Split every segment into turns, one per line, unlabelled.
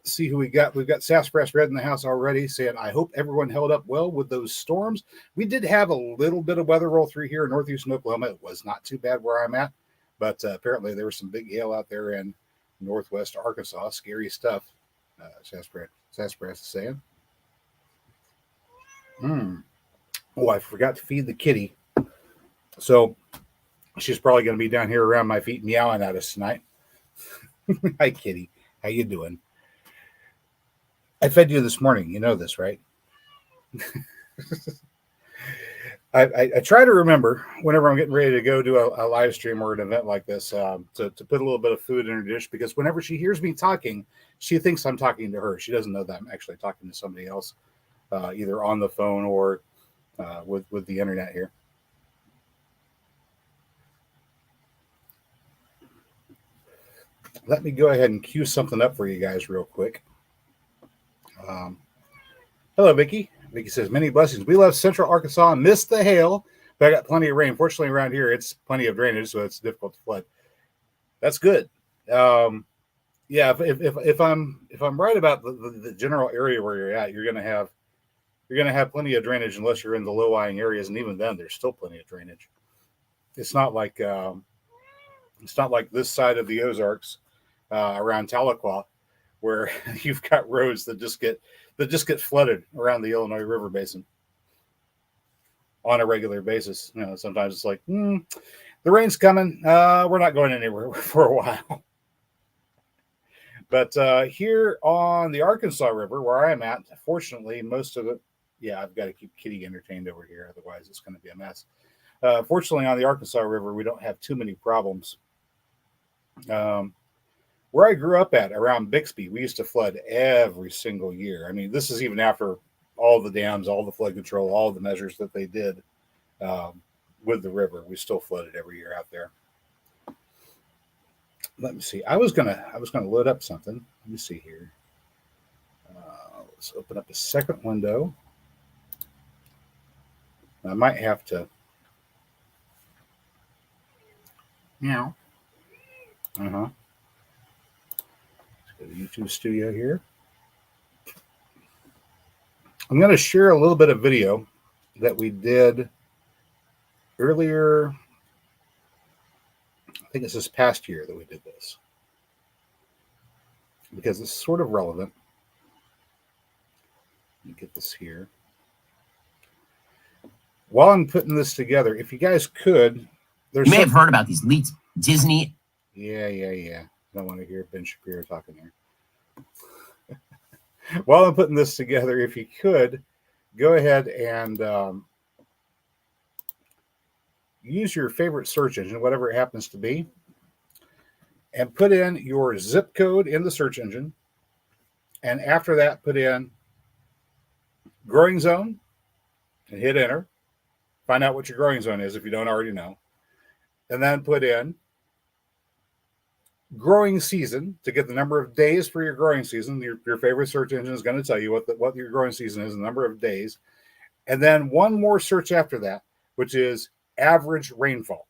Let's see who we got. We've got Sassafras Red in the house already saying, I hope everyone held up well with those storms. We did have a little bit of weather roll through here in northeastern Oklahoma. It was not too bad where I'm at, but apparently there was some big hail out there in northwest Arkansas. Scary stuff, Sassafras is saying. Oh, I forgot to feed the kitty. So she's probably going to be down here around my feet meowing at us tonight. Hi, kitty. How you doing? I fed you this morning. You know this, right? I try to remember whenever I'm getting ready to go do a live stream or an event like this to put a little bit of food in her dish, because whenever she hears me talking, she thinks I'm talking to her. She doesn't know that I'm actually talking to somebody else, either on the phone or with the internet here. Let me go ahead and cue something up for you guys real quick. Hello, Vicky. Vicky says, many blessings. We love Central Arkansas. Missed the hail, but I got plenty of rain. Fortunately, around here, it's plenty of drainage, so it's difficult to flood. That's good. Yeah, if I'm right about the general area where you're at, you're gonna have plenty of drainage unless you're in the low-lying areas, and even then, there's still plenty of drainage. It's not like this side of the Ozarks around Tahlequah, where you've got roads that just get flooded around the Illinois River Basin on a regular basis. You know, sometimes it's like, the rain's coming. We're not going anywhere for a while. But here on the Arkansas River, where I'm at, fortunately, most of it, yeah, I've got to keep Kitty entertained over here. Otherwise, it's going to be a mess. Fortunately, on the Arkansas River, we don't have too many problems. Where I grew up at, around Bixby, we used to flood every single year. I mean, this is even after all the dams, all the flood control, all the measures that they did with the river. We still flooded every year out there. Let me see. I was gonna load up something. Let me see here. Let's open up a second window. I might have to. Meow. Let's go to YouTube Studio here. I'm going to share a little bit of video that we did earlier. I think it's this past year that we did this, because it's sort of relevant. Let me get this here. While I'm putting this together, if you guys could,
you may have heard about these leaks. Disney.
Yeah. I don't want to hear Ben Shapiro talking here. While I'm putting this together, if you could, go ahead and use your favorite search engine, whatever it happens to be, and put in your zip code in the search engine. And after that, put in growing zone and hit enter. Find out what your growing zone is if you don't already know. And then put in growing season to get the number of days for your growing season. Your favorite search engine is going to tell you what your growing season is, the number of days. And then one more search after that, which is average rainfall.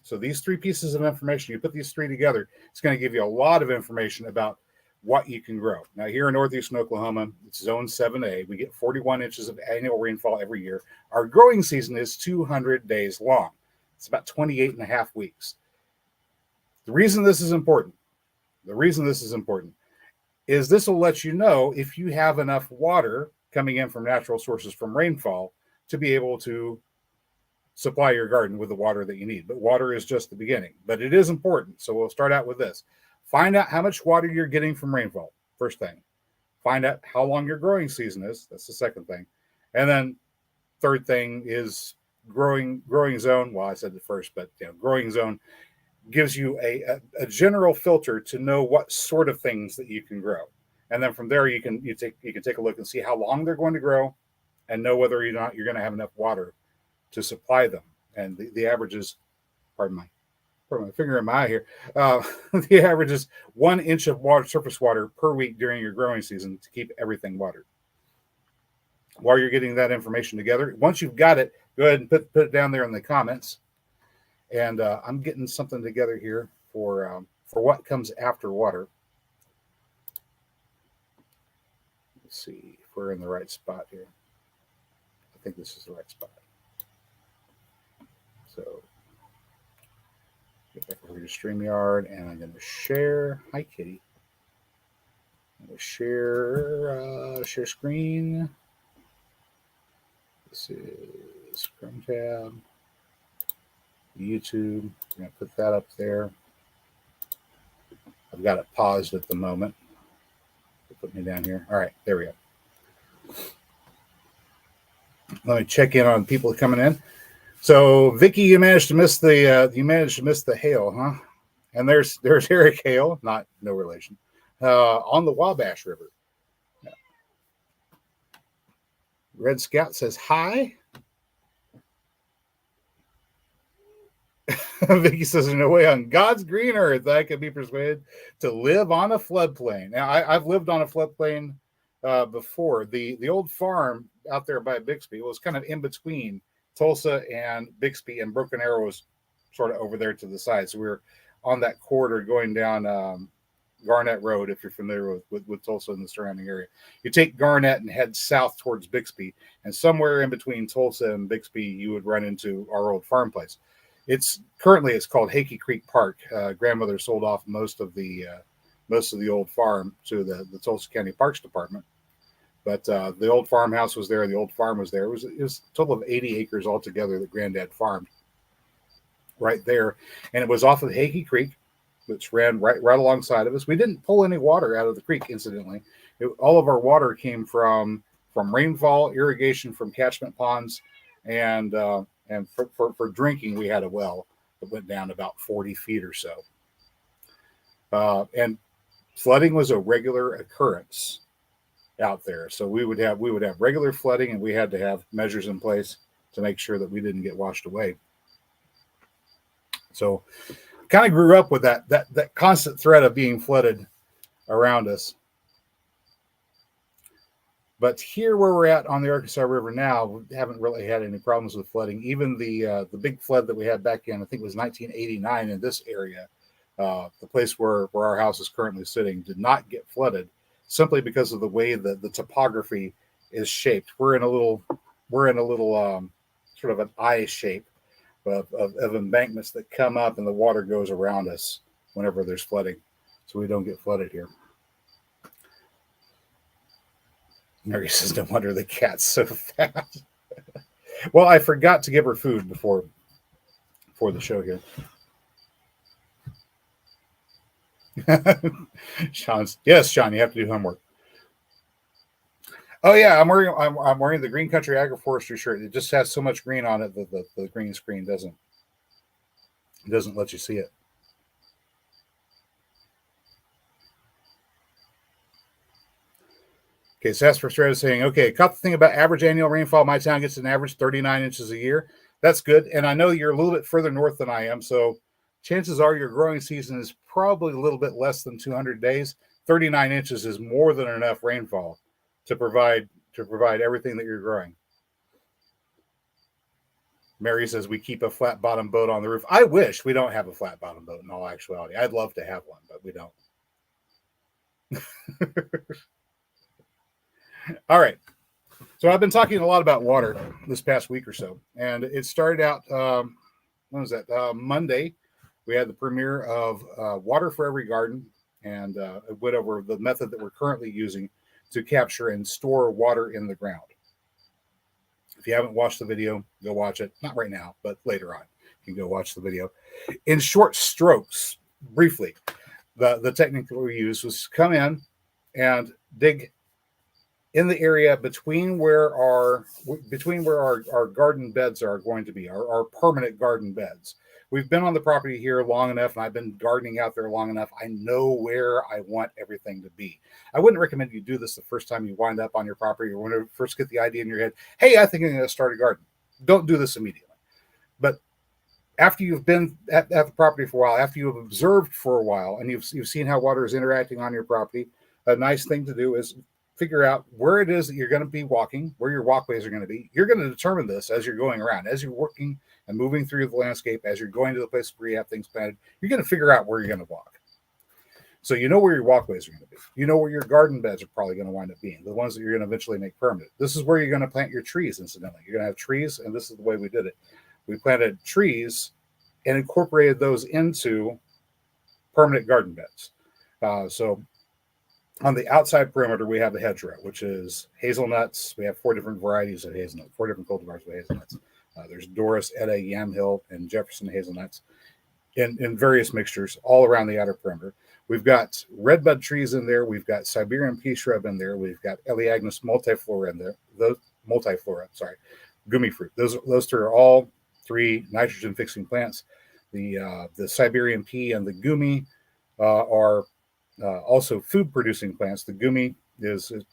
So these three pieces of information, you put these three together, it's going to give you a lot of information about what you can grow. Now, here in northeastern Oklahoma, it's zone 7A. We get 41 inches of annual rainfall every year. Our growing season is 200 days long. It's about 28 and a half weeks. The reason this is important is this will let you know if you have enough water coming in from natural sources from rainfall to be able to supply your garden with the water that you need. But water is just the beginning. But it is important. So we'll start out with this. Find out how much water you're getting from rainfall. First thing. Find out how long your growing season is. That's the second thing. And then third thing is growing zone. Well, I said it first, but growing zone gives you a general filter to know what sort of things that you can grow. And then from there, you can take a look and see how long they're going to grow and know whether or not you're going to have enough water to supply them. And the average is, pardon my finger in my eye here, the average is 1 inch of surface water per week during your growing season to keep everything watered. While you're getting that information together, once you've got it, go ahead and put it down there in the comments. And I'm getting something together here for what comes after water. Let's see if we're in the right spot here. I think this is the right spot. So get back over to StreamYard, and I'm going to share. Hi, Kitty. I'm going to share screen. This is Chrome tab, YouTube. I'm going to put that up there. I've got it paused at the moment. Put me down here. All right, there we go. Let me check in on people coming in. So, Vicky, you managed to miss the hail, huh? And there's Eric Hale, no relation, on the Wabash River. Red Scout says hi. Vicky says, "No way on God's green earth I could be persuaded to live on a floodplain." Now, I've lived on a floodplain before. The old farm out there by Bixby was kind of in between Tulsa and Bixby, and Broken Arrow was sort of over there to the side. So we were on that corridor going down Garnett Road, if you're familiar with Tulsa and the surrounding area. You take Garnett and head south towards Bixby, and somewhere in between Tulsa and Bixby, you would run into our old farm place. It's called Hakey Creek Park. Grandmother sold off most of the old farm to the Tulsa County Parks Department. But the old farmhouse was there. The old farm was there. It was a total of 80 acres altogether that Granddad farmed right there. And it was off of Hakey Creek, which ran right alongside of us. We didn't pull any water out of the creek, incidentally. All of our water came from rainfall, irrigation from catchment ponds, and for drinking, we had a well that went down about 40 feet or so. And flooding was a regular occurrence out there. So we would have regular flooding, and we had to have measures in place to make sure that we didn't get washed away. So kind of grew up with that constant threat of being flooded around us. But here where we're at on the Arkansas River now, we haven't really had any problems with flooding. Even the big flood that we had back in, I think it was 1989 in this area, the place where our house is currently sitting, did not get flooded simply because of the way that the topography is shaped. We're in a little sort of an I shape of embankments that come up, and the water goes around us whenever there's flooding, so we don't get flooded here. Mary says, "No wonder the cat's so fat." Well, I forgot to give her food before the show here. Sean, you have to do homework. Oh yeah, I'm wearing the Green Country Agroforestry shirt. It just has so much green on it that the green screen doesn't let you see it. Okay, Sasper Strata saying, okay, caught the thing about average annual rainfall. My town gets an average 39 inches a year. That's good. And I know you're a little bit further north than I am, so chances are your growing season is probably a little bit less than 200 days. 39 inches is more than enough rainfall to provide everything that you're growing. Mary says, we keep a flat bottom boat on the roof. I wish we don't have a flat bottom boat in all actuality. I'd love to have one, but we don't. All right. So I've been talking a lot about water this past week or so, and it started out, when was that? Monday. We had the premiere of Water for Every Garden, and it went over the method that we're currently using to capture and store water in the ground. If you haven't watched the video, go watch it. Not right now, but later on. You can go watch the video. In short strokes, briefly, the technique that we used was come in and dig in the area between where our garden beds are going to be, our permanent garden beds. We've been on the property here long enough, and I've been gardening out there long enough. I know where I want everything to be. I wouldn't recommend you do this the first time you wind up on your property, or when you first get the idea in your head, hey, I think I'm going to start a garden. Don't do this immediately. But after you've been at the property for a while, after you've observed for a while, and you've seen how water is interacting on your property, a nice thing to do is figure out where it is that you're going to be walking, where your walkways are going to be. You're going to determine this as you're going around, as you're working and moving through the landscape, as you're going to the place where you have things planted. You're going to figure out where you're going to walk. So you know where your walkways are going to be. You know where your garden beds are probably going to wind up being, the ones that you're going to eventually make permanent. This is where you're going to plant your trees, incidentally. You're going to have trees, and this is the way we did it. We planted trees and incorporated those into permanent garden beds. So on the outside perimeter, we have the hedgerow, which is hazelnuts. We have 4 different varieties of hazelnut, 4 different cultivars of hazelnuts. There's Doris, Edda, Yamhill, and Jefferson hazelnuts in various mixtures all around the outer perimeter. We've got redbud trees in there. We've got Siberian pea shrub in there. We've got Eleagnus multiflora in there. Gummy fruit. Those 2 are all 3 nitrogen fixing plants. The Siberian pea and the gummy are also food producing plants. The gummy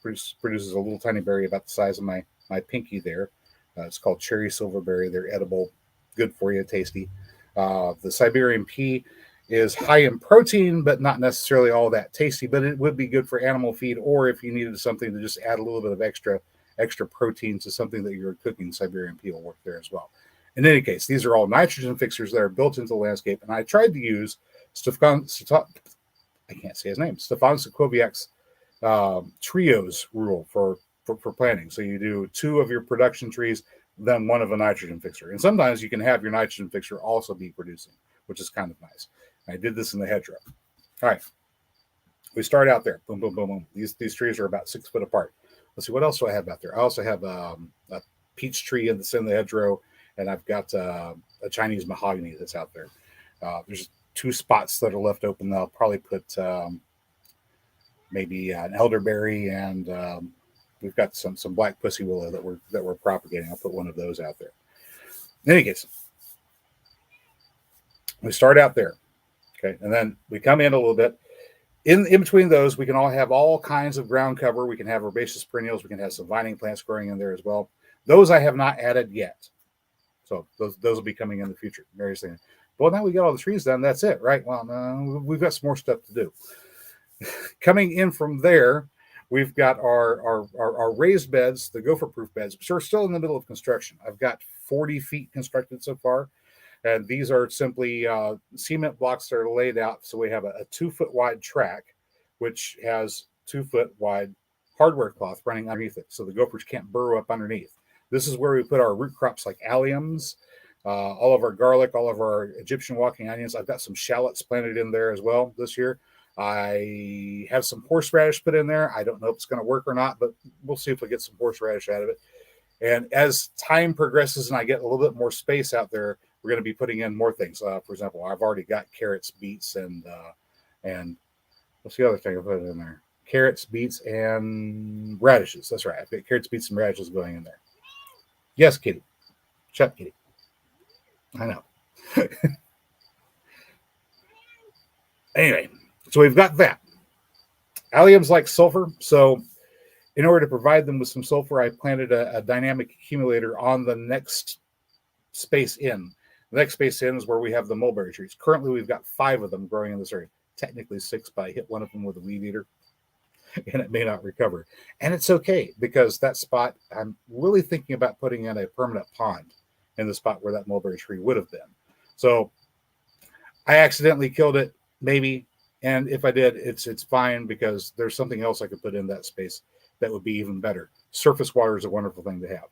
produces a little tiny berry about the size of my pinky there. It's called cherry silverberry. They're edible, good for you, tasty. The Siberian pea is high in protein, but not necessarily all that tasty, but it would be good for animal feed, or if you needed something to just add a little bit of extra protein to something that you're cooking, Siberian pea will work there as well. In any case, these are all nitrogen fixers that are built into the landscape, and I tried to use Stefan Sokoviak's trios rule for planting. So you do 2 of your production trees, then 1 of a nitrogen fixer. And sometimes you can have your nitrogen fixer also be producing, which is kind of nice. I did this in the hedgerow. All right. We start out there. Boom, boom, boom, boom. These trees are about 6 foot apart. Let's see, what else do I have out there? I also have a peach tree in the hedgerow, and I've got a Chinese mahogany that's out there. There's 2 spots that are left open. I'll probably put maybe an elderberry, and we've got some black pussy willow that we're propagating. I'll put one of those out there. In any case, we start out there, okay, and then we come in a little bit. In between those, we can all have all kinds of ground cover. We can have herbaceous perennials. We can have some vining plants growing in there as well. Those I have not added yet, so those will be coming in the future. Various things. Well, now we got all the trees done. That's it, right? Well, no, we've got some more stuff to do. Coming in from there, we've got our raised beds, the gopher-proof beds, which are still in the middle of construction. I've got 40 feet constructed so far, and these are simply cement blocks that are laid out. So we have a 2 foot wide track, which has 2 foot wide hardware cloth running underneath it, so the gophers can't burrow up underneath. This is where we put our root crops like alliums, all of our garlic, all of our Egyptian walking onions. I've got some shallots planted in there as well this year. I have some horseradish put in there. I don't know if it's going to work or not, but we'll see if we get some horseradish out of it. And as time progresses and I get a little bit more space out there, we're going to be putting in more things. For example, I've already got carrots, beets, and what's the other thing I put in there? Carrots, beets, and radishes. That's right. I've got carrots, beets, and radishes going in there. Yes, kitty. Shut, kitty. I know. Anyway, so we've got that. Alliums like sulfur, so in order to provide them with some sulfur, I planted a dynamic accumulator on the next space in. The next space in is where we have the mulberry trees. Currently, we've got 5 of them growing in this area. Technically 6, but I hit one of them with a weed eater, and it may not recover. And it's okay, because that spot, I'm really thinking about putting in a permanent pond in the spot where that mulberry tree would have been. So I accidentally killed it, maybe. And if I did, it's fine, because there's something else I could put in that space that would be even better. Surface water is a wonderful thing to have.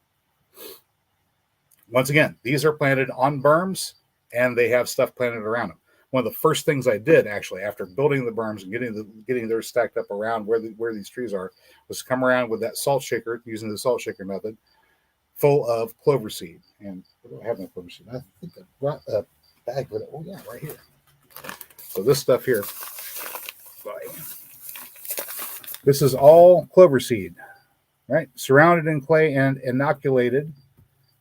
Once again, these are planted on berms, and they have stuff planted around them. One of the first things I did, actually, after building the berms and getting theirs stacked up around where these trees are, was come around with that salt shaker, using the salt shaker method, full of clover seed. And I don't have no clover seed. I think I brought a bag with it. Oh yeah, right here. So this stuff here, this is all clover seed, right? Surrounded in clay and inoculated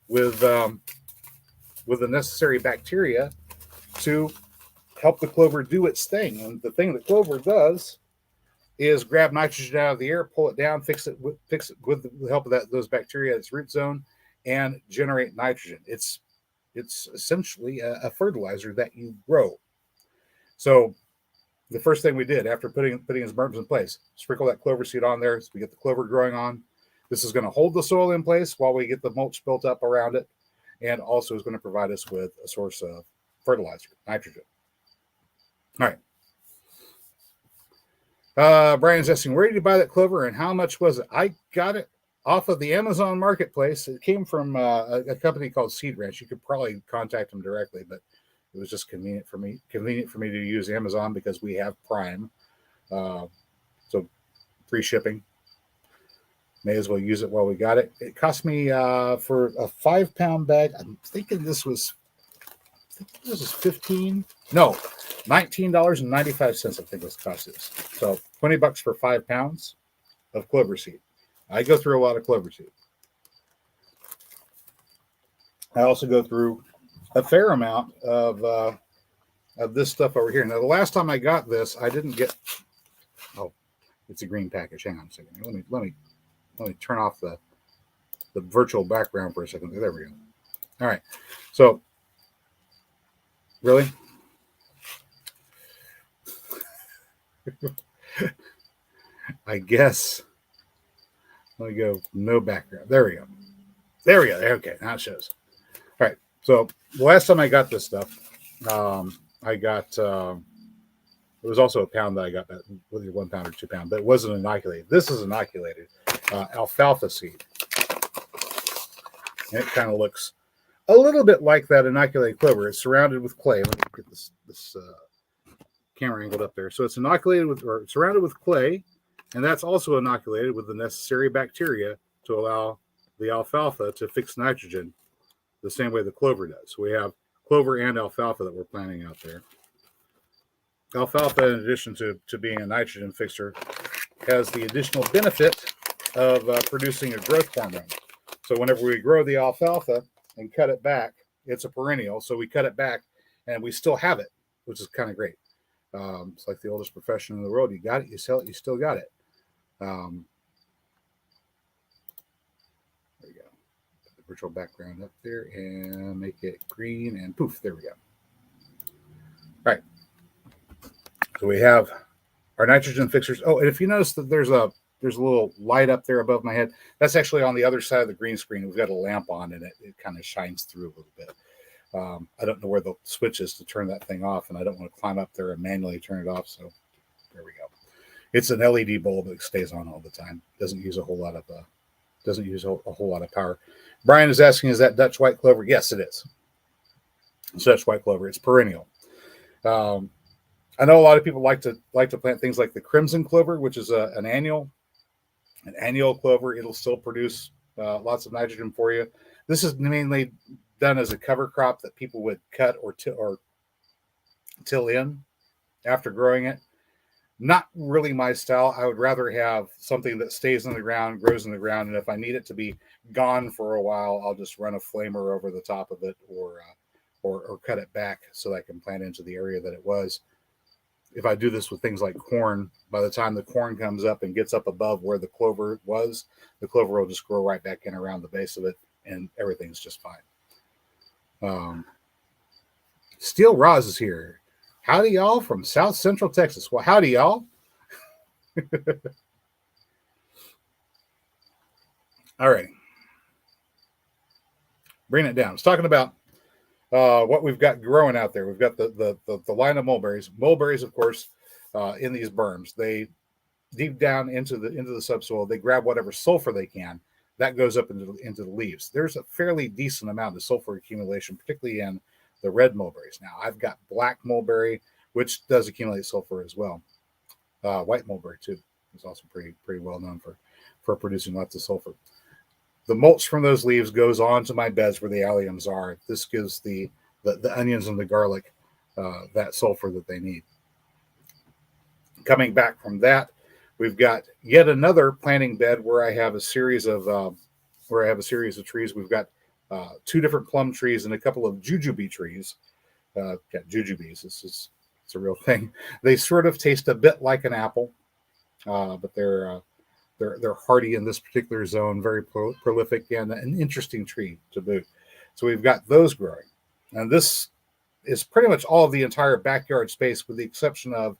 with the necessary bacteria to help the clover do its thing. And the thing that clover does is grab nitrogen out of the air, pull it down, fix it with the help of those bacteria at its root zone, and generate nitrogen. It's essentially a fertilizer that you grow. So the first thing we did after putting his berms in place, sprinkle that clover seed on there so we get the clover growing on. This is going to hold the soil in place while we get the mulch built up around it, and also is going to provide us with a source of fertilizer, nitrogen. All right. Brian's asking, where did you buy that clover and how much was it? I got it off of the Amazon marketplace. It came from a company called Seed Ranch. You could probably contact them directly, but it was just convenient for me to use Amazon because we have Prime. So free shipping. May as well use it while we got it. It cost me for a 5-pound bag. I'm thinking this was 15. No, $19.95. I think this cost is. So $20 for 5 pounds of clover seed. I go through a lot of clover seed. I also go through a fair amount of this stuff over here. Now, the last time I got this, I didn't get. Oh, it's a green package. Hang on a second. Let me turn off the virtual background for a second. There we go. All right. So, really? I guess. Let me go. No background. There we go. There we go. Okay. Now it shows. All right. So, the last time I got this stuff, I got. It was also a pound that I got, whether 1 pound or 2 pound, but it wasn't inoculated. This is inoculated alfalfa seed. And it kind of looks a little bit like that inoculated clover. It's surrounded with clay. Let me get this camera angled up there. So it's inoculated with, or surrounded with clay, and that's also inoculated with the necessary bacteria to allow the alfalfa to fix nitrogen the same way the clover does. So we have clover and alfalfa that we're planting out there. Alfalfa, in addition to being a nitrogen fixer, has the additional benefit of producing a growth hormone. So whenever we grow the alfalfa and cut it back, it's a perennial. So we cut it back and we still have it, which is kind of great. It's like the oldest profession in the world. You got it, you sell it, you still got it. There we go. Put the virtual background up there and make it green and poof, there we go. All right. So we have our nitrogen fixers. Oh, and if you notice that there's a little light up there above my head, that's actually on the other side of the green screen. We've got a lamp on and it kind of shines through a little bit. I don't know where the switch is to turn that thing off, and I don't want to climb up there and manually turn it off. So there we go. It's an LED bulb that stays on all the time. Doesn't use a whole lot of power. Brian is asking, is that Dutch white clover? Yes, it is. It's Dutch white clover. It's perennial. I know a lot of people like to plant things like the crimson clover, which is an annual clover. It'll still produce lots of nitrogen for you. This is mainly done as a cover crop that people would cut or till in after growing it. Not really my style. I would rather have something that stays in the ground, grows in the ground, and if I need it to be gone for a while, I'll just run a flamer over the top of it or cut it back so that I can plant into the area that it was. If I do this with things like corn, by the time the corn comes up and gets up above where the clover was, the clover will just grow right back in around the base of it, and everything's just fine. Steel Roz is here. Howdy, y'all, from South Central Texas. Well, howdy, y'all. All right. Bring it down. I was talking about what we've got growing out there. We've got the line of mulberries. Mulberries, of course, in these berms, they deep down into the subsoil. They grab whatever sulfur they can. That goes up into the leaves. There's a fairly decent amount of sulfur accumulation, particularly in the red mulberries. Now, I've got black mulberry, which does accumulate sulfur as well. White mulberry too is also pretty well known for producing lots of sulfur. The mulch from those leaves goes on to my beds where the alliums are. This gives the onions and the garlic that sulfur that they need. Coming back from that, we've got yet another planting bed where I have a series of trees. We've got 2 different plum trees and a couple of jujube trees. Jujubes. It's a real thing. They sort of taste a bit like an apple, but they're hardy in this particular zone, very prolific, and an interesting tree to boot. So we've got those growing. And this is pretty much all of the entire backyard space with the exception of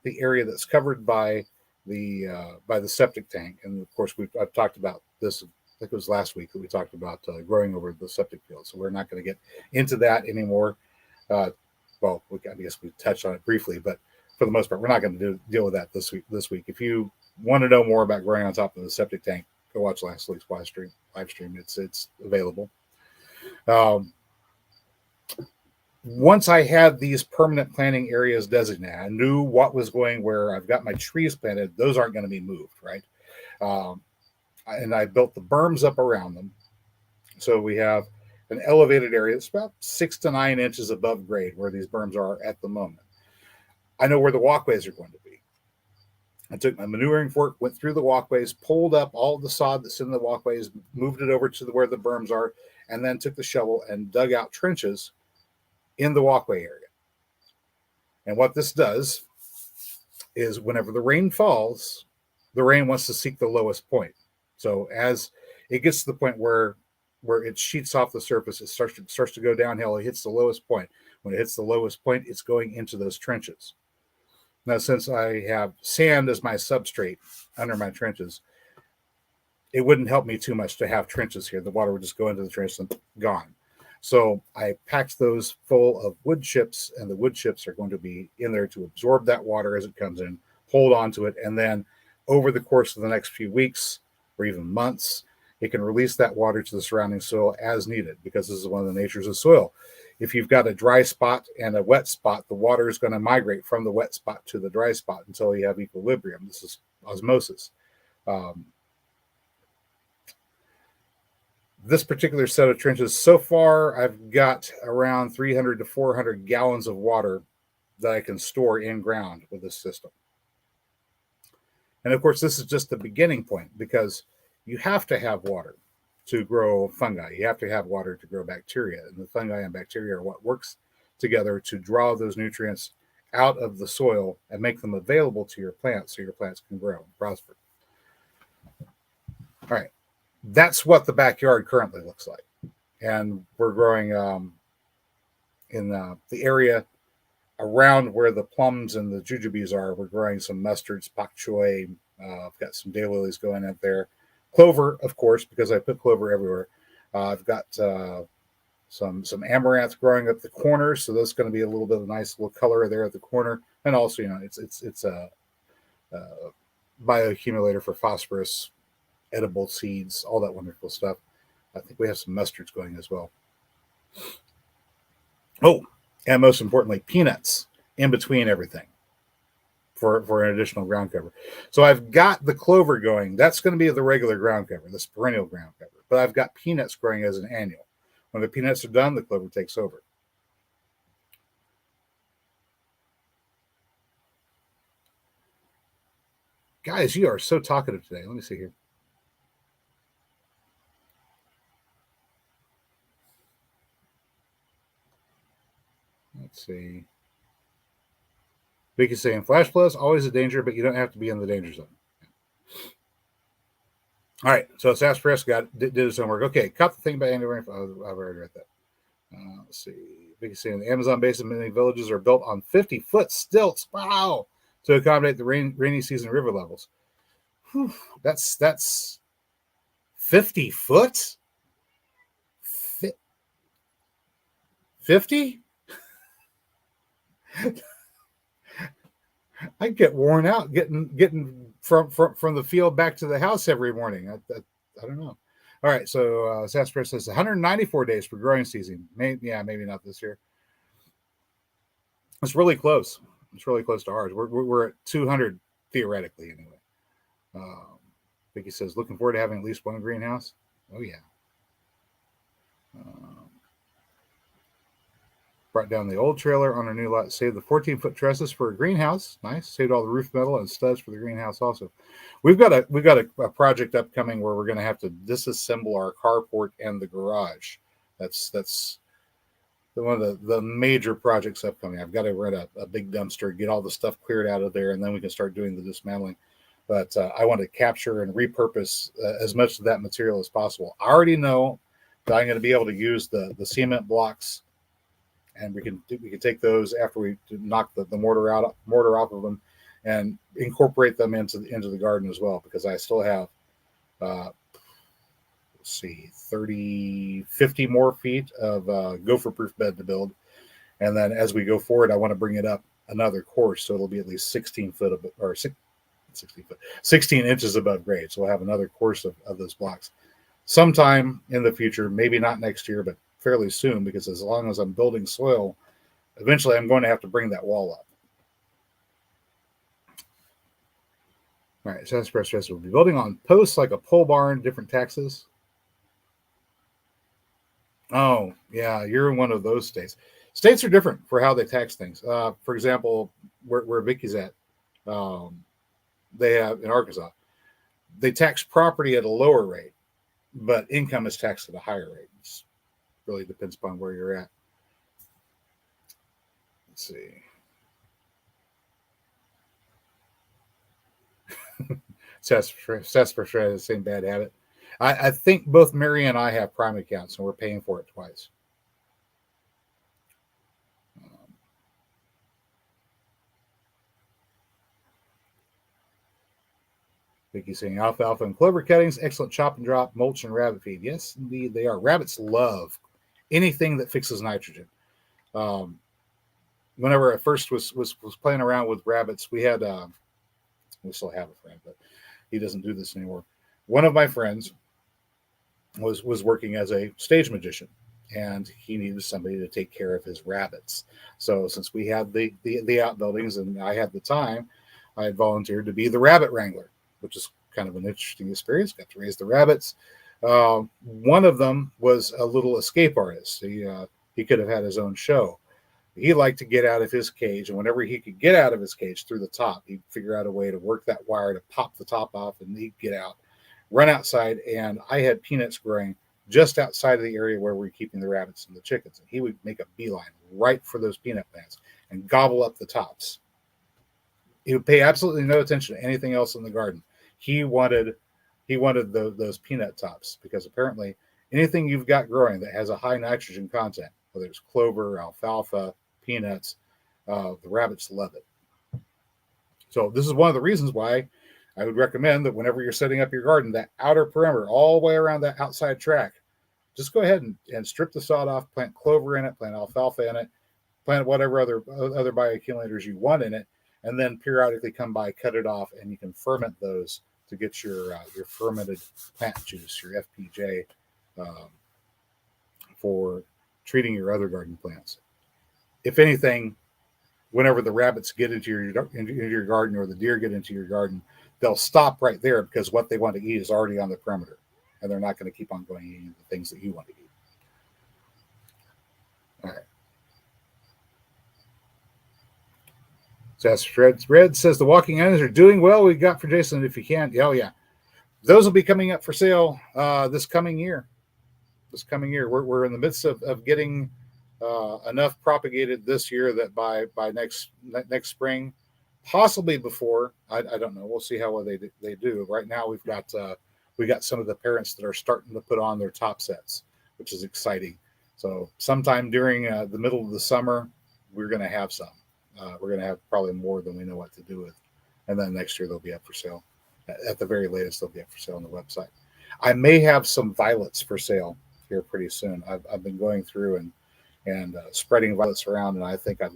the area that's covered by the septic tank. And of course, I've talked about this, I think it was last week that we talked about growing over the septic field. So we're not going to get into that anymore. Well, I guess we touched on it briefly, but for the most part. We're not going to deal with that this week. If you want to know more about growing on top of the septic tank, go watch last week's live stream. It's available. Once I had these permanent planting areas designated, I knew what was going where. I've got my trees planted. Those aren't going to be moved, right? And I built the berms up around them. So we have an elevated area that's about 6 to 9 inches above grade where these berms are at the moment. I know where the walkways are going to be. I took my manuring fork, went through the walkways, pulled up all the sod that's in the walkways, moved it over to where the berms are, and then took the shovel and dug out trenches in the walkway area. And what this does is whenever the rain falls, the rain wants to seek the lowest point. So as it gets to the point where it sheets off the surface, it starts to go downhill, it hits the lowest point. When it hits the lowest point, it's going into those trenches. Now, since I have sand as my substrate under my trenches, it wouldn't help me too much to have trenches here. The water would just go into the trench and gone. So I packed those full of wood chips, and the wood chips are going to be in there to absorb that water as it comes in, hold on to it, and then over the course of the next few weeks or even months, it can release that water to the surrounding soil as needed, because this is one of the natures of soil. If you've got a dry spot and a wet spot, the water is going to migrate from the wet spot to the dry spot until you have equilibrium. This is osmosis. This particular set of trenches, so far, I've got around 300 to 400 gallons of water that I can store in ground with this system. And of course, this is just the beginning point, because you have to have water to grow fungi. You have to have water to grow bacteria. And the fungi and bacteria are what works together to draw those nutrients out of the soil and make them available to your plants so your plants can grow and prosper. All right. That's what the backyard currently looks like. And we're growing in the area around where the plums and the jujubes are. We're growing some mustards, pak choy. I've got some daylilies going up there. Clover, of course, because I put clover everywhere. I've got some amaranth growing up the corner, so that's going to be a little bit of a nice little color there at the corner. And also, it's a bioaccumulator for phosphorus, edible seeds, all that wonderful stuff. I think we have some mustards going as well. Oh, and most importantly, peanuts in between everything for an additional ground cover. So I've got the clover going. That's going to be the regular ground cover, this perennial ground cover. But I've got peanuts growing as an annual. When the peanuts are done, the clover takes over. Guys, you are so talkative today. Let me see here. Let's see. Vicky's saying, Flash Plus, always a danger, but you don't have to be in the danger zone. All right, so Sasspress did his homework. Okay, caught the thing by Andy Rainfall. I've already read that. Let's see. Vicky's saying, the Amazon basin, many villages are built on 50-foot stilts. Wow! To accommodate the rainy season river levels. Whew, that's 50 foot? 50? I get worn out getting from the field back to the house every morning. I don't know. All right, so Sasspress says 194 days for growing season. Maybe not this year. It's really close. It's really close to ours. We're at 200 theoretically anyway. Vicky says, looking forward to having at least one greenhouse. Oh yeah. Brought down the old trailer on our new lot. Saved the 14-foot trusses for a greenhouse. Nice. Saved all the roof metal and studs for the greenhouse also. We've got a project upcoming where we're going to have to disassemble our carport and the garage. That's one of the major projects upcoming. I've got to rent a big dumpster, get all the stuff cleared out of there, and then we can start doing the dismantling. But I want to capture and repurpose as much of that material as possible. I already know that I'm going to be able to use the cement blocks, and we can take those after we knock the mortar off of them, and incorporate them into the garden as well, because I still have 50 more feet of gopher proof bed to build. And then as we go forward, I want to bring it up another course, so it'll be at least 16 foot of, or 16 foot, 16 inches above grade. So we'll have another course of those blocks sometime in the future, maybe not next year, but fairly soon, because as long as I'm building soil, eventually I'm going to have to bring that wall up. All right, so Agroforestry will be building on posts like a pole barn, different taxes. Oh, yeah, you're in one of those states. States are different for how they tax things. For example, where Vicky's at, um, they have in Arkansas, they tax property at a lower rate, but income is taxed at a higher rate. It really depends upon where you're at. Let's see. Sasper has the same bad habit. I think both Mary and I have Prime accounts, and we're paying for it twice. Vicky's saying alfalfa and clover cuttings, excellent chop and drop, mulch and rabbit feed. Yes, indeed they are. Rabbits love anything that fixes nitrogen. Whenever I first was playing around with rabbits, we had we still have a friend, but he doesn't do this anymore. One of my friends was working as a stage magician, and he needed somebody to take care of his rabbits. So since we had the outbuildings and I had the time, I had volunteered to be the rabbit wrangler, which is kind of an interesting experience. Got to raise the rabbits. One of them was a little escape artist. He could have had his own show. He liked to get out of his cage, and whenever he could get out of his cage through the top, he'd figure out a way to work that wire to pop the top off, and he'd get out, run outside, and I had peanuts growing just outside of the area where we were keeping the rabbits and the chickens. And he would make a beeline right for those peanut plants and gobble up the tops. He would pay absolutely no attention to anything else in the garden. He wanted those peanut tops, because apparently anything you've got growing that has a high nitrogen content, whether it's clover, alfalfa, peanuts, the rabbits love it. So this is one of the reasons why I would recommend that whenever you're setting up your garden, that outer perimeter, all the way around that outside track, just go ahead and strip the sod off, plant clover in it, plant alfalfa in it, plant whatever other bioaccumulators you want in it, and then periodically come by, cut it off, and you can ferment those to get your fermented plant juice, your FPJ, for treating your other garden plants. If anything, whenever the rabbits get into your garden, or the deer get into your garden, they'll stop right there, because what they want to eat is already on the perimeter, and they're not going to keep on going eating the things that you want to eat. All right. So Red says the walking onions are doing well. We got for Jason if you can. Oh yeah, those will be coming up for sale this coming year. We're in the midst of getting enough propagated this year that by next spring, possibly before, I don't know. We'll see how well they do. Right now we got some of the parents that are starting to put on their top sets, which is exciting. So sometime during the middle of the summer, we're going to have some. We're going to have probably more than we know what to do with, and then next year they'll be up for sale. At the very latest, they'll be up for sale on the website. I may have some violets for sale here pretty soon. I've been going through and spreading violets around, and I think I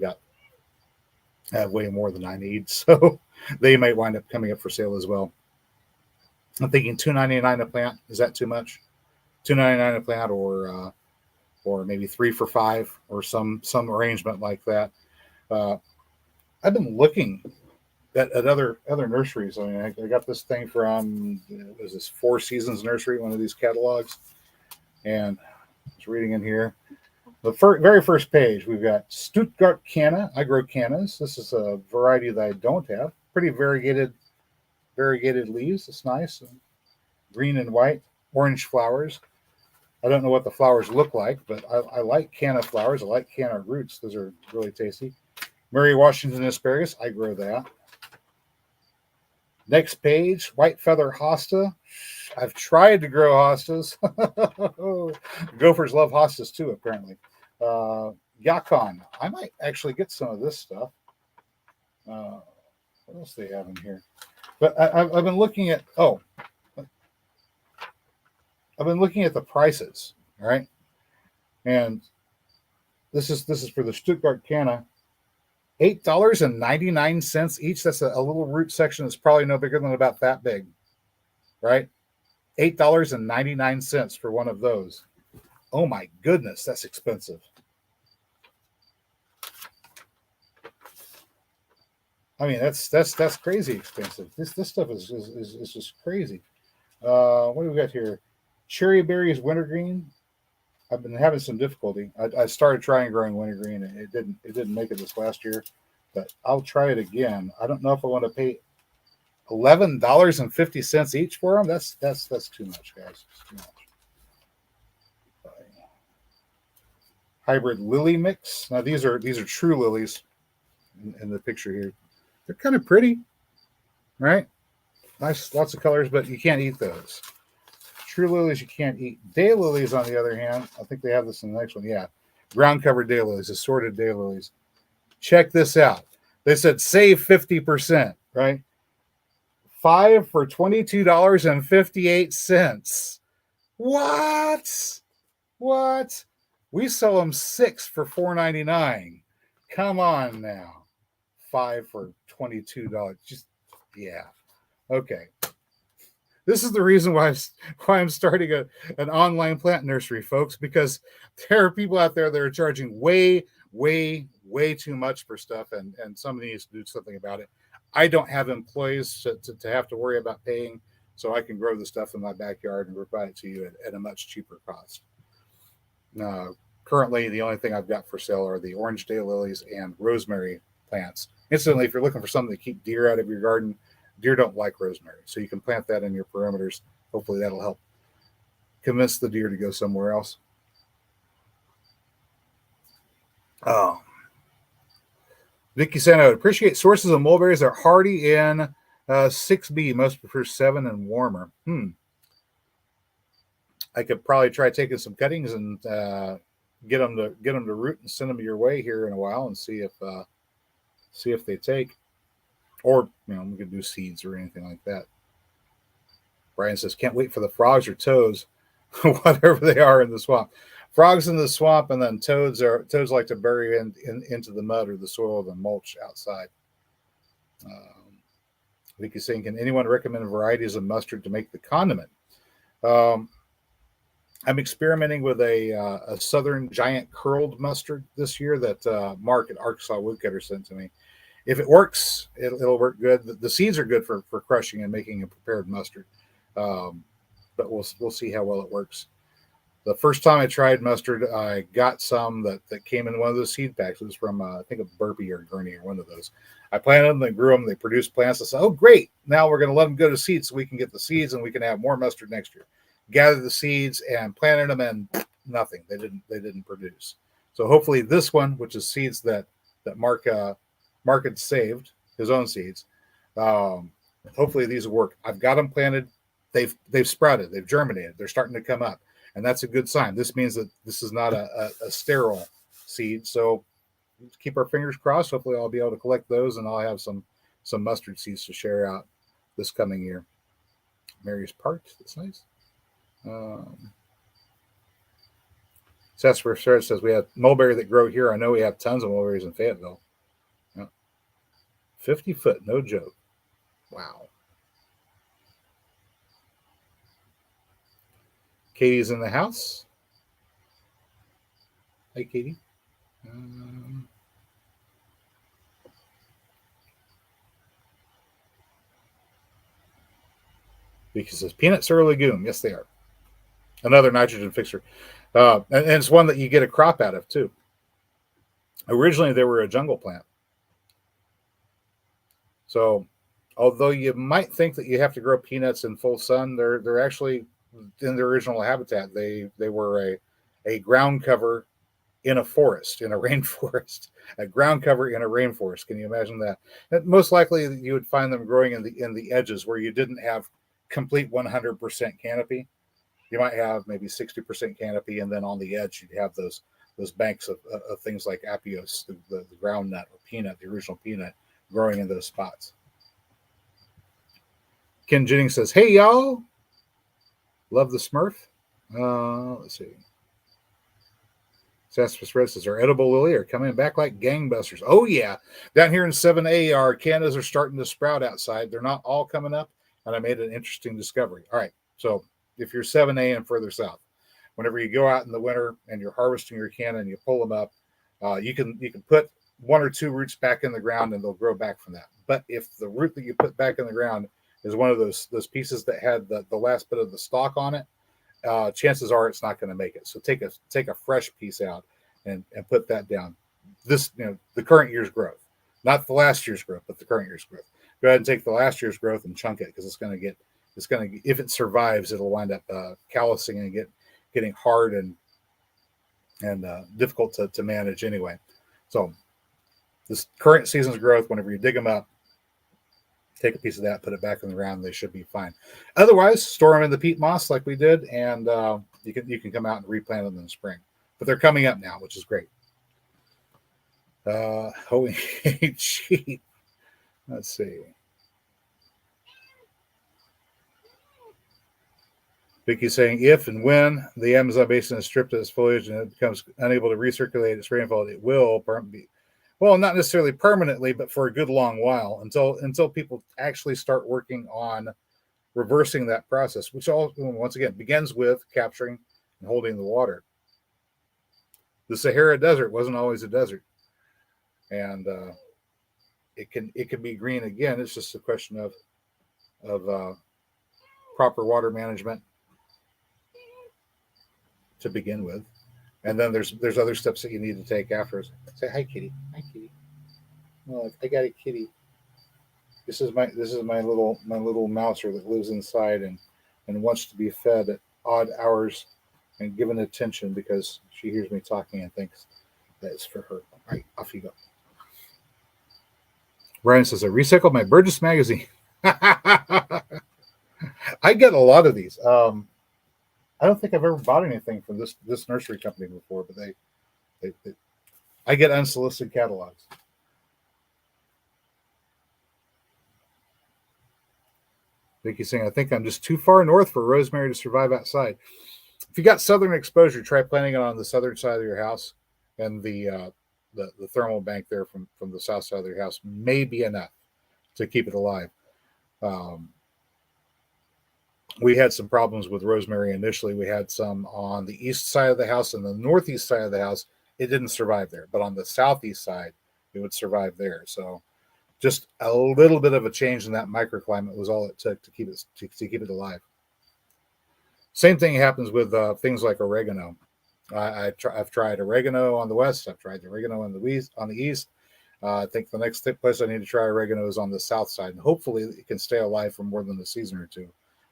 have way more than I need, so they might wind up coming up for sale as well. I'm thinking $2.99 a plant. Is that too much? $2.99 a plant, or maybe 3 for $5, or some arrangement like that. I've been looking at other nurseries. I mean, I got this thing from was this Four Seasons Nursery, one of these catalogs, and I was reading in here. The very first page, we've got Stuttgart Canna. I grow cannas. This is a variety that I don't have. Pretty variegated leaves. It's nice. Green and white, orange flowers. I don't know what the flowers look like, but I like canna flowers. I like canna roots. Those are really tasty. Mary Washington asparagus. I grow that. Next page, white feather hosta. I've tried to grow hostas. Gophers love hostas too, apparently. Yacon. I might actually get some of this stuff. What else do they have in here? But I've been looking at. I've been looking at the prices. All right, and this is for the Stuttgart Canna. $8.99 each. That's a little root section that's probably no bigger than about that big, right? $8.99 for one of those. Oh my goodness, that's expensive. I mean, that's crazy expensive. This stuff is just crazy. What do we got here? Cherry berries wintergreen. I've been having some difficulty. I started trying growing wintergreen, and it didn't make it this last year, but I'll try it again. I don't know if I want to pay $11.50 each for them. That's too much, guys. It's too much. Hybrid lily mix. Now these are true lilies in the picture here. They're kind of pretty, right? Nice, lots of colors, but you can't eat those. True lilies you can't eat. Daylilies, on the other hand, I think they have this in the next one. Yeah, ground covered daylilies, assorted daylilies. Check this out. They said save 50%, right? 5 for $22.58. What? What? We sell them 6 for $4.99. Come on now. 5 for $22. Just yeah. Okay. This is the reason why I'm starting an online plant nursery, folks, because there are people out there that are charging way too much for stuff, and somebody needs to do something about it. I don't have employees to have to worry about paying, so I can grow the stuff in my backyard and provide it to you at a much cheaper cost. Currently, the only thing I've got for sale are the orange daylilies and rosemary plants. Incidentally, if you're looking for something to keep deer out of your garden, deer don't like rosemary, so you can plant that in your perimeters. Hopefully that'll help convince the deer to go somewhere else. Oh, Vicky said, I would appreciate sources of mulberries that are hardy in 6B. Most prefer 7 and warmer. I could probably try taking some cuttings and get them to root and send them your way here in a while and see if they take. Or, we could do seeds or anything like that. Brian says, can't wait for the frogs or toads, whatever they are in the swamp. Frogs in the swamp, and then toads like to bury into the mud or the soil, the mulch outside. Vicky's saying, can anyone recommend varieties of mustard to make the condiment? I'm experimenting with a southern giant curled mustard this year that Mark at Arkansas Woodcutter sent to me. If it works, it'll work good. The seeds are good for crushing and making a prepared mustard, but we'll see how well it works. The first time I tried mustard, I got some that came in one of those seed packs. It was from I think a Burpee or Gurney or one of those. I planted them, they grew them, they produced plants. I said, "Oh, great! Now we're going to let them go to seed so we can get the seeds and we can have more mustard next year." Gathered the seeds and planted them, and nothing. They didn't produce. So hopefully this one, which is seeds that Mark had saved, his own seeds. Hopefully these will work. I've got them planted. They've sprouted. They've germinated. They're starting to come up, and that's a good sign. This means that this is not a sterile seed. So keep our fingers crossed. Hopefully I'll be able to collect those, and I'll have some mustard seeds to share out this coming year. Mary's Park. That's nice. Sasper says we have mulberry that grow here. I know we have tons of mulberries in Fayetteville. 50 foot, no joke. Wow. Katie's in the house. Hey, Katie. Vicky says peanuts are a legume. Yes, they are. Another nitrogen fixer. And it's one that you get a crop out of, too. Originally, they were a jungle plant. So, although you might think that you have to grow peanuts in full sun, they're actually in their original habitat. They were a ground cover in a forest, in a rainforest, a ground cover in a rainforest. Can you imagine that? And most likely, you would find them growing in the edges where you didn't have complete 100% canopy. You might have maybe 60% canopy, and then on the edge you'd have those banks of things like apios, the ground nut or peanut, the original peanut, growing in those spots. Ken Jennings says, hey, y'all. Love the Smurf. Let's see. Sassafras says, our edible lily are coming back like gangbusters. Oh, yeah. Down here in 7A, our cannas are starting to sprout outside. They're not all coming up, and I made an interesting discovery. All right. So if you're 7A and further south, whenever you go out in the winter and you're harvesting your canna and you pull them up, you can put one or two roots back in the ground and they'll grow back from that. But if the root that you put back in the ground is one of those pieces that had the last bit of the stalk on it, chances are it's not going to make it. So take a fresh piece out and put that down. This, the current year's growth, not the last year's growth, but the current year's growth. Go ahead and take the last year's growth and chunk it, because it's going to if it survives, it'll wind up callousing and getting hard and difficult to manage anyway. So this current season's growth, whenever you dig them up, take a piece of that, put it back in the ground, they should be fine. Otherwise, store them in the peat moss like we did, and you can come out and replant them in the spring. But they're coming up now, which is great. Gee. Let's see. Vicky's saying, if and when the Amazon basin is stripped of its foliage and it becomes unable to recirculate its rainfall, it will be, well, not necessarily permanently, but for a good long while, until people actually start working on reversing that process, which all, once again, begins with capturing and holding the water. The Sahara Desert wasn't always a desert, and it can be green again. It's just a question of proper water management to begin with, and then there's other steps that you need to take after. Say hi, kitty. Hi, kitty. Oh, I got a kitty. This is my little mouser that lives inside and wants to be fed at odd hours and given attention because she hears me talking and thinks that it's for her. All right, off you go. Brian says, I recycled my Burgess magazine. I get a lot of these. I don't think I've ever bought anything from this nursery company before, but I get unsolicited catalogs. Vicky's saying, I think I'm just too far north for rosemary to survive outside. If you got southern exposure, try planting it on the southern side of your house, and the thermal bank there from the south side of your house may be enough to keep it alive. We had some problems with rosemary initially. We had some on the east side of the house and the northeast side of the house. It didn't survive there, but on the southeast side, it would survive there. So just a little bit of a change in that microclimate was all it took to keep it alive. Same thing happens with things like oregano. I've tried oregano on the west. I've tried oregano on the east. I think the next place I need to try oregano is on the south side, and hopefully it can stay alive for more than a season or two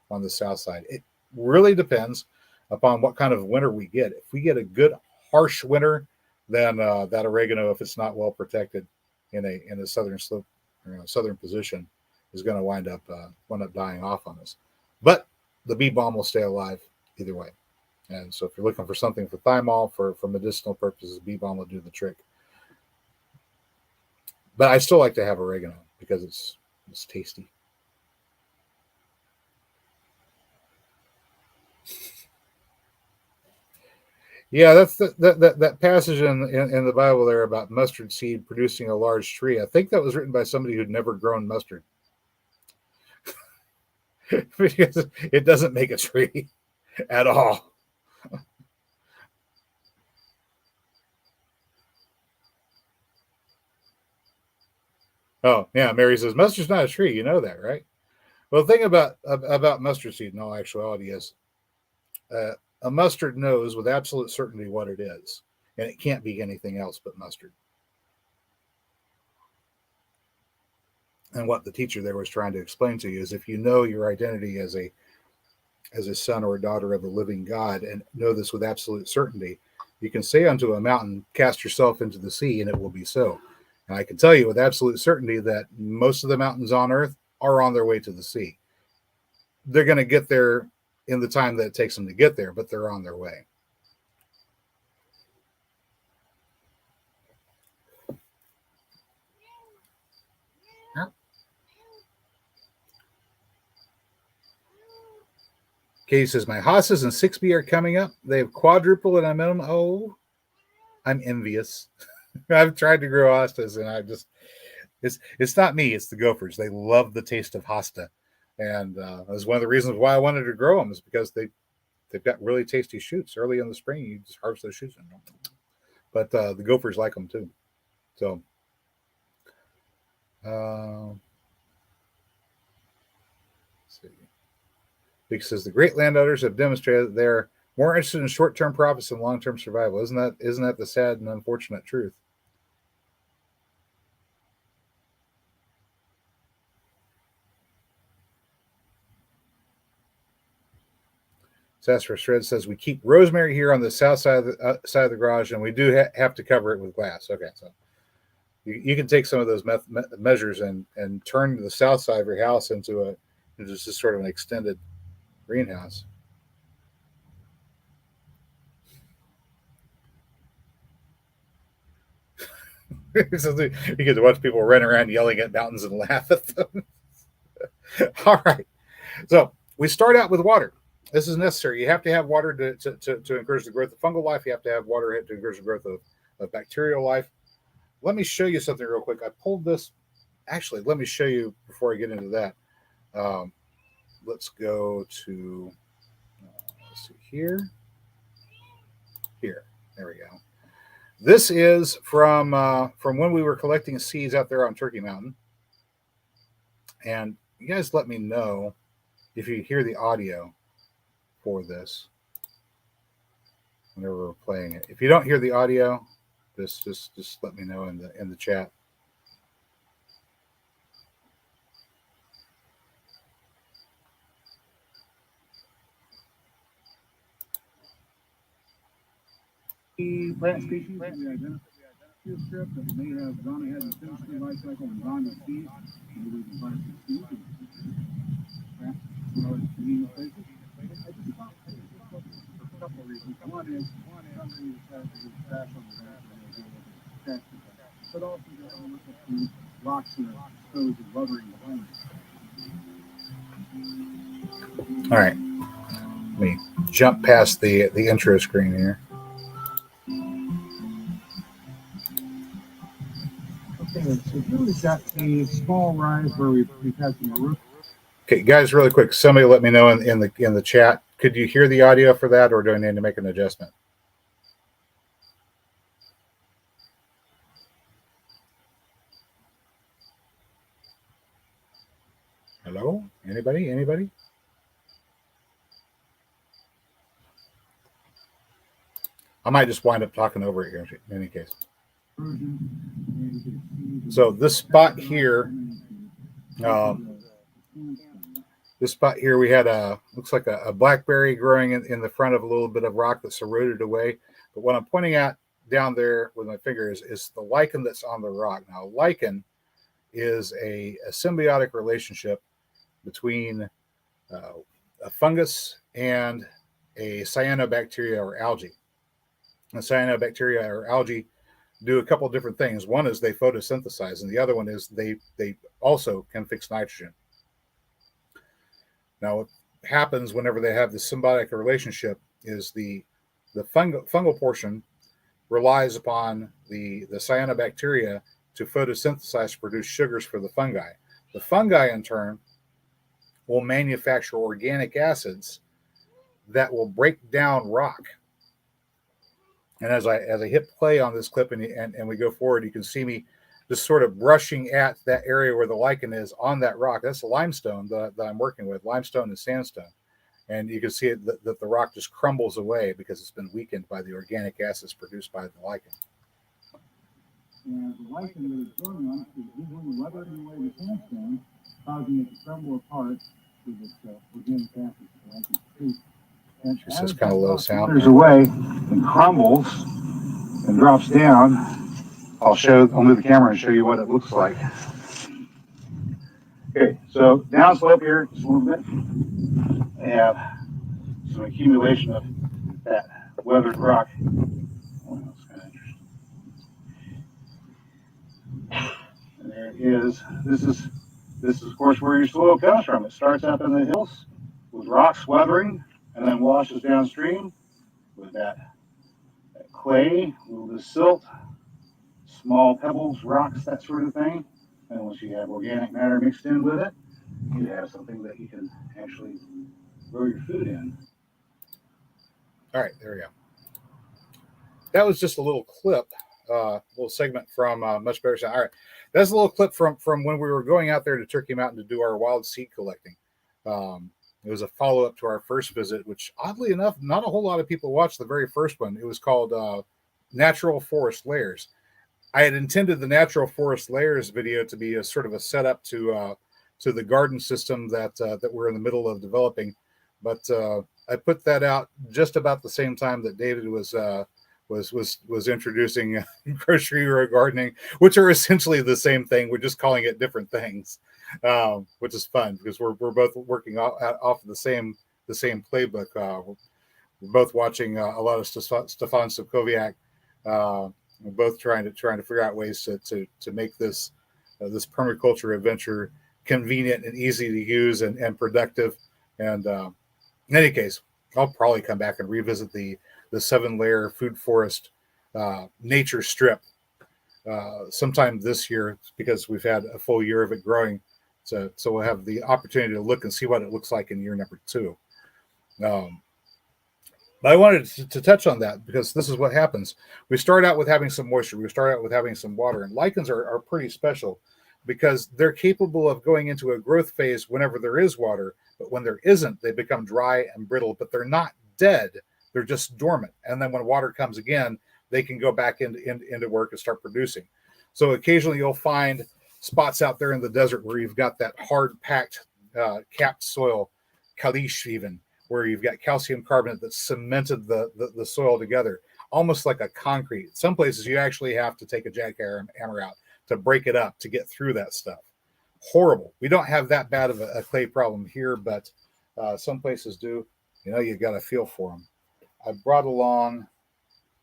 on the south side. It really depends upon what kind of winter we get. If we get a good harsh winter, then that oregano, if it's not well protected in a southern slope or southern position, is going to wind up dying off on us. But the bee balm will stay alive either way. And so if you're looking for something for thymol for medicinal purposes, bee balm will do the trick. But I still like to have oregano because it's tasty. Yeah, that's that passage in the Bible there about mustard seed producing a large tree. I think that was written by somebody who'd never grown mustard. Because it doesn't make a tree at all. Oh, yeah, Mary says, mustard's not a tree. You know that, right? Well, the thing about mustard seed in all actuality is a mustard knows with absolute certainty what it is, and it can't be anything else but mustard. And what the teacher there was trying to explain to you is if you know your identity as a son or a daughter of the living God and know this with absolute certainty, you can say unto a mountain, cast yourself into the sea, and it will be so. And I can tell you with absolute certainty that most of the mountains on earth are on their way to the sea. They're going to get there in the time that it takes them to get there, but they're on their way. Katie says, my hosses and 6B are coming up. They have quadrupled and I'm in them. Oh, I'm envious. I've tried to grow hostas, and I just it's not me. It's the gophers. They love the taste of hosta, and that's one of the reasons why I wanted to grow them is because they've got really tasty shoots. Early in the spring, you just harvest those shoots. But the gophers like them too. So. Let's see. Because the great landowners have demonstrated that they're more interested in short-term profits than long-term survival. Isn't that the sad and unfortunate truth? Sasser Shred says we keep rosemary here on the south side of the garage, and we do have to cover it with glass. Okay, so you can take some of those measures and turn the south side of your house into just sort of an extended greenhouse. So you get to watch people run around yelling at mountains and laugh at them. All right. So we start out with water. This is necessary. You have to have water to encourage the growth of fungal life. You have to have water to encourage the growth of bacterial life. Let me show you something real quick. I pulled this. Actually, let me show you before I get into that. Let's go to, let's see here. Here. There we go. This is from when we were collecting seeds out there on Turkey Mountain. And you guys let me know if you hear the audio for this whenever we're playing it. If you don't hear the audio, just let me know in the chat. Plant species we identify field strip that may have gone ahead and finished the life cycle and gone to seed. Maybe we can find some seeds and perhaps some other convenient places. I just thought for a couple of reasons. One is somebody decides to do trash on the ground, but also to look at the rocks that are exposed and rubbery behind it. All right, let me jump past the intro screen here. So here we've got a small rise where we've had some roof. Okay, guys, really quick. Somebody let me know in the chat. Could you hear the audio for that, or do I need to make an adjustment? Hello? Anybody? Anybody? I might just wind up talking over it here in any case. So this spot here, we had looks like a blackberry growing in the front of a little bit of rock that's eroded away. But what I'm pointing at down there with my finger is the lichen that's on the rock. Now, lichen is a symbiotic relationship between a fungus and a cyanobacteria or algae. And cyanobacteria or algae do a couple of different things. One is they photosynthesize, and the other one is they also can fix nitrogen. Now, what happens whenever they have this symbiotic relationship is the fungal portion relies upon the cyanobacteria to photosynthesize to produce sugars for the fungi. The fungi, in turn, will manufacture organic acids that will break down rock. And as I hit play on this clip and we go forward, you can see me just sort of brushing at that area where the lichen is on that rock. That's the limestone that I'm working with, limestone and sandstone. And you can see that the rock just crumbles away because it's been weakened by the organic acids produced by the lichen. And the lichen that is growing on is visually weathering away the sandstone, causing it to crumble apart with its organic acids. And she says kind of low sound. There's away and crumbles and drops down. I'll move the camera and show you what it looks like. Okay, so downslope here just a little bit. I have some accumulation of that weathered rock. Oh, that's kind of interesting. And there it is. This is of course where your soil comes from. It starts up in the hills with rocks weathering and then washes downstream with that clay, a little bit of silt, small pebbles, rocks, that sort of thing. And once you have organic matter mixed in with it, you have something that you can actually grow your food in. All right, there we go. That was just a little clip, little segment from Much Better Sound. All right, that's a little clip from when we were going out there to Turkey Mountain to do our wild seed collecting. It was a follow up to our first visit, which oddly enough, not a whole lot of people watched the very first one. It was called Natural Forest Layers. I had intended the Natural Forest Layers video to be a sort of a setup to the garden system that we're in the middle of developing, but I put that out just about the same time that David was introducing grocery row gardening, which are essentially the same thing. We're just calling it different things, which is fun because we're both working off of the same playbook. We're both watching a lot of Stefan Sokoviak. We're both trying to figure out ways to make this permaculture adventure convenient and easy to use and productive. And in any case, I'll probably come back and revisit the 7-layer food forest nature strip sometime this year because we've had a full year of it growing. So we'll have the opportunity to look and see what it looks like in year number 2. But I wanted to touch on that because this is what happens. We start out with having some moisture. We start out with having some water. And lichens are pretty special because they're capable of going into a growth phase whenever there is water. But when there isn't, they become dry and brittle. But they're not dead. They're just dormant. And then when water comes again, they can go back into work and start producing. So occasionally you'll find spots out there in the desert where you've got that hard-packed, capped soil, caliche even, where you've got calcium carbonate that cemented the soil together, almost like a concrete. Some places you actually have to take a jackhammer out to break it up to get through that stuff. Horrible. We don't have that bad of a clay problem here, but some places do. You know, you've got to feel for them. I brought along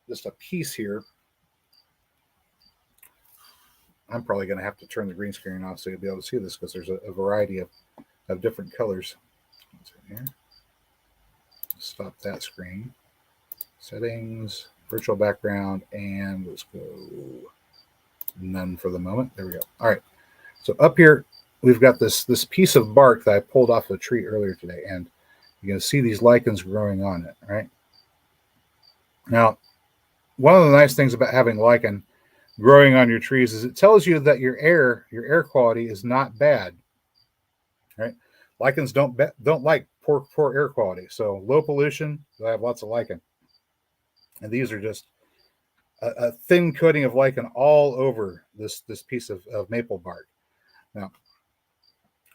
just a piece here. I'm probably going to have to turn the green screen off so you'll be able to see this because there's a variety of different colors. Here. Stop that screen. Settings, virtual background, and let's go none for the moment. There we go. All right. So up here, we've got this piece of bark that I pulled off a tree earlier today, and you're going to see these lichens growing on it, right? Now, one of the nice things about having lichen growing on your trees is it tells you that your air quality is not bad, right? Lichens don't like poor air quality. So low pollution, you'll have lots of lichen. And these are just a thin coating of lichen all over this piece of maple bark. Now,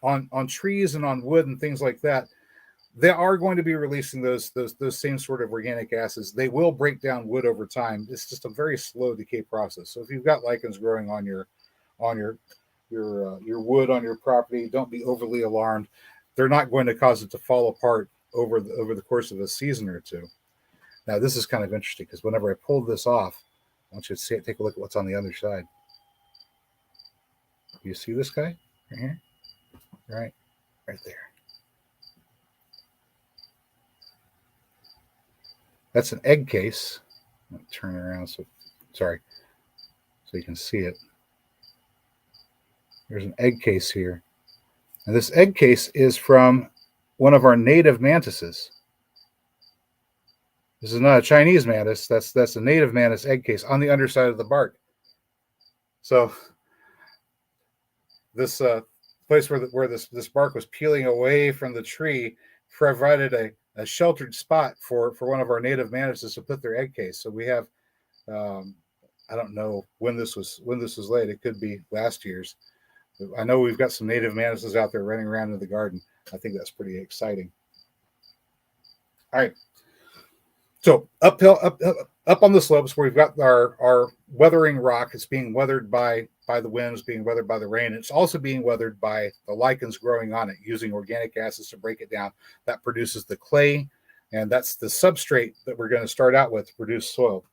on trees and on wood and things like that, they are going to be releasing those same sort of organic acids. They will break down wood over time. It's just a very slow decay process. So if you've got lichens growing on your wood on your property, don't be overly alarmed. They're not going to cause it to fall apart over the course of a season or two. Now, this is kind of interesting because whenever I pulled this off, I want you to see it, take a look at what's on the other side. You see this guy right here? Right there. That's an egg case. Let me turn it around so you can see it. There's an egg case here. And this egg case is from one of our native mantises. This is not a Chinese mantis. That's a native mantis egg case on the underside of the bark. So this place where this bark was peeling away from the tree provided a sheltered spot for one of our native mantises to put their egg case. So we have, I don't know when this was laid. It could be last year's. I know we've got some native mantises out there running around in the garden. I think that's pretty exciting. All right. So uphill, up on the slopes where we've got our weathering rock, it's being weathered by the winds, being weathered by the rain. It's also being weathered by the lichens growing on it, using organic acids to break it down. That produces the clay, and that's the substrate that we're going to start out with to produce soil.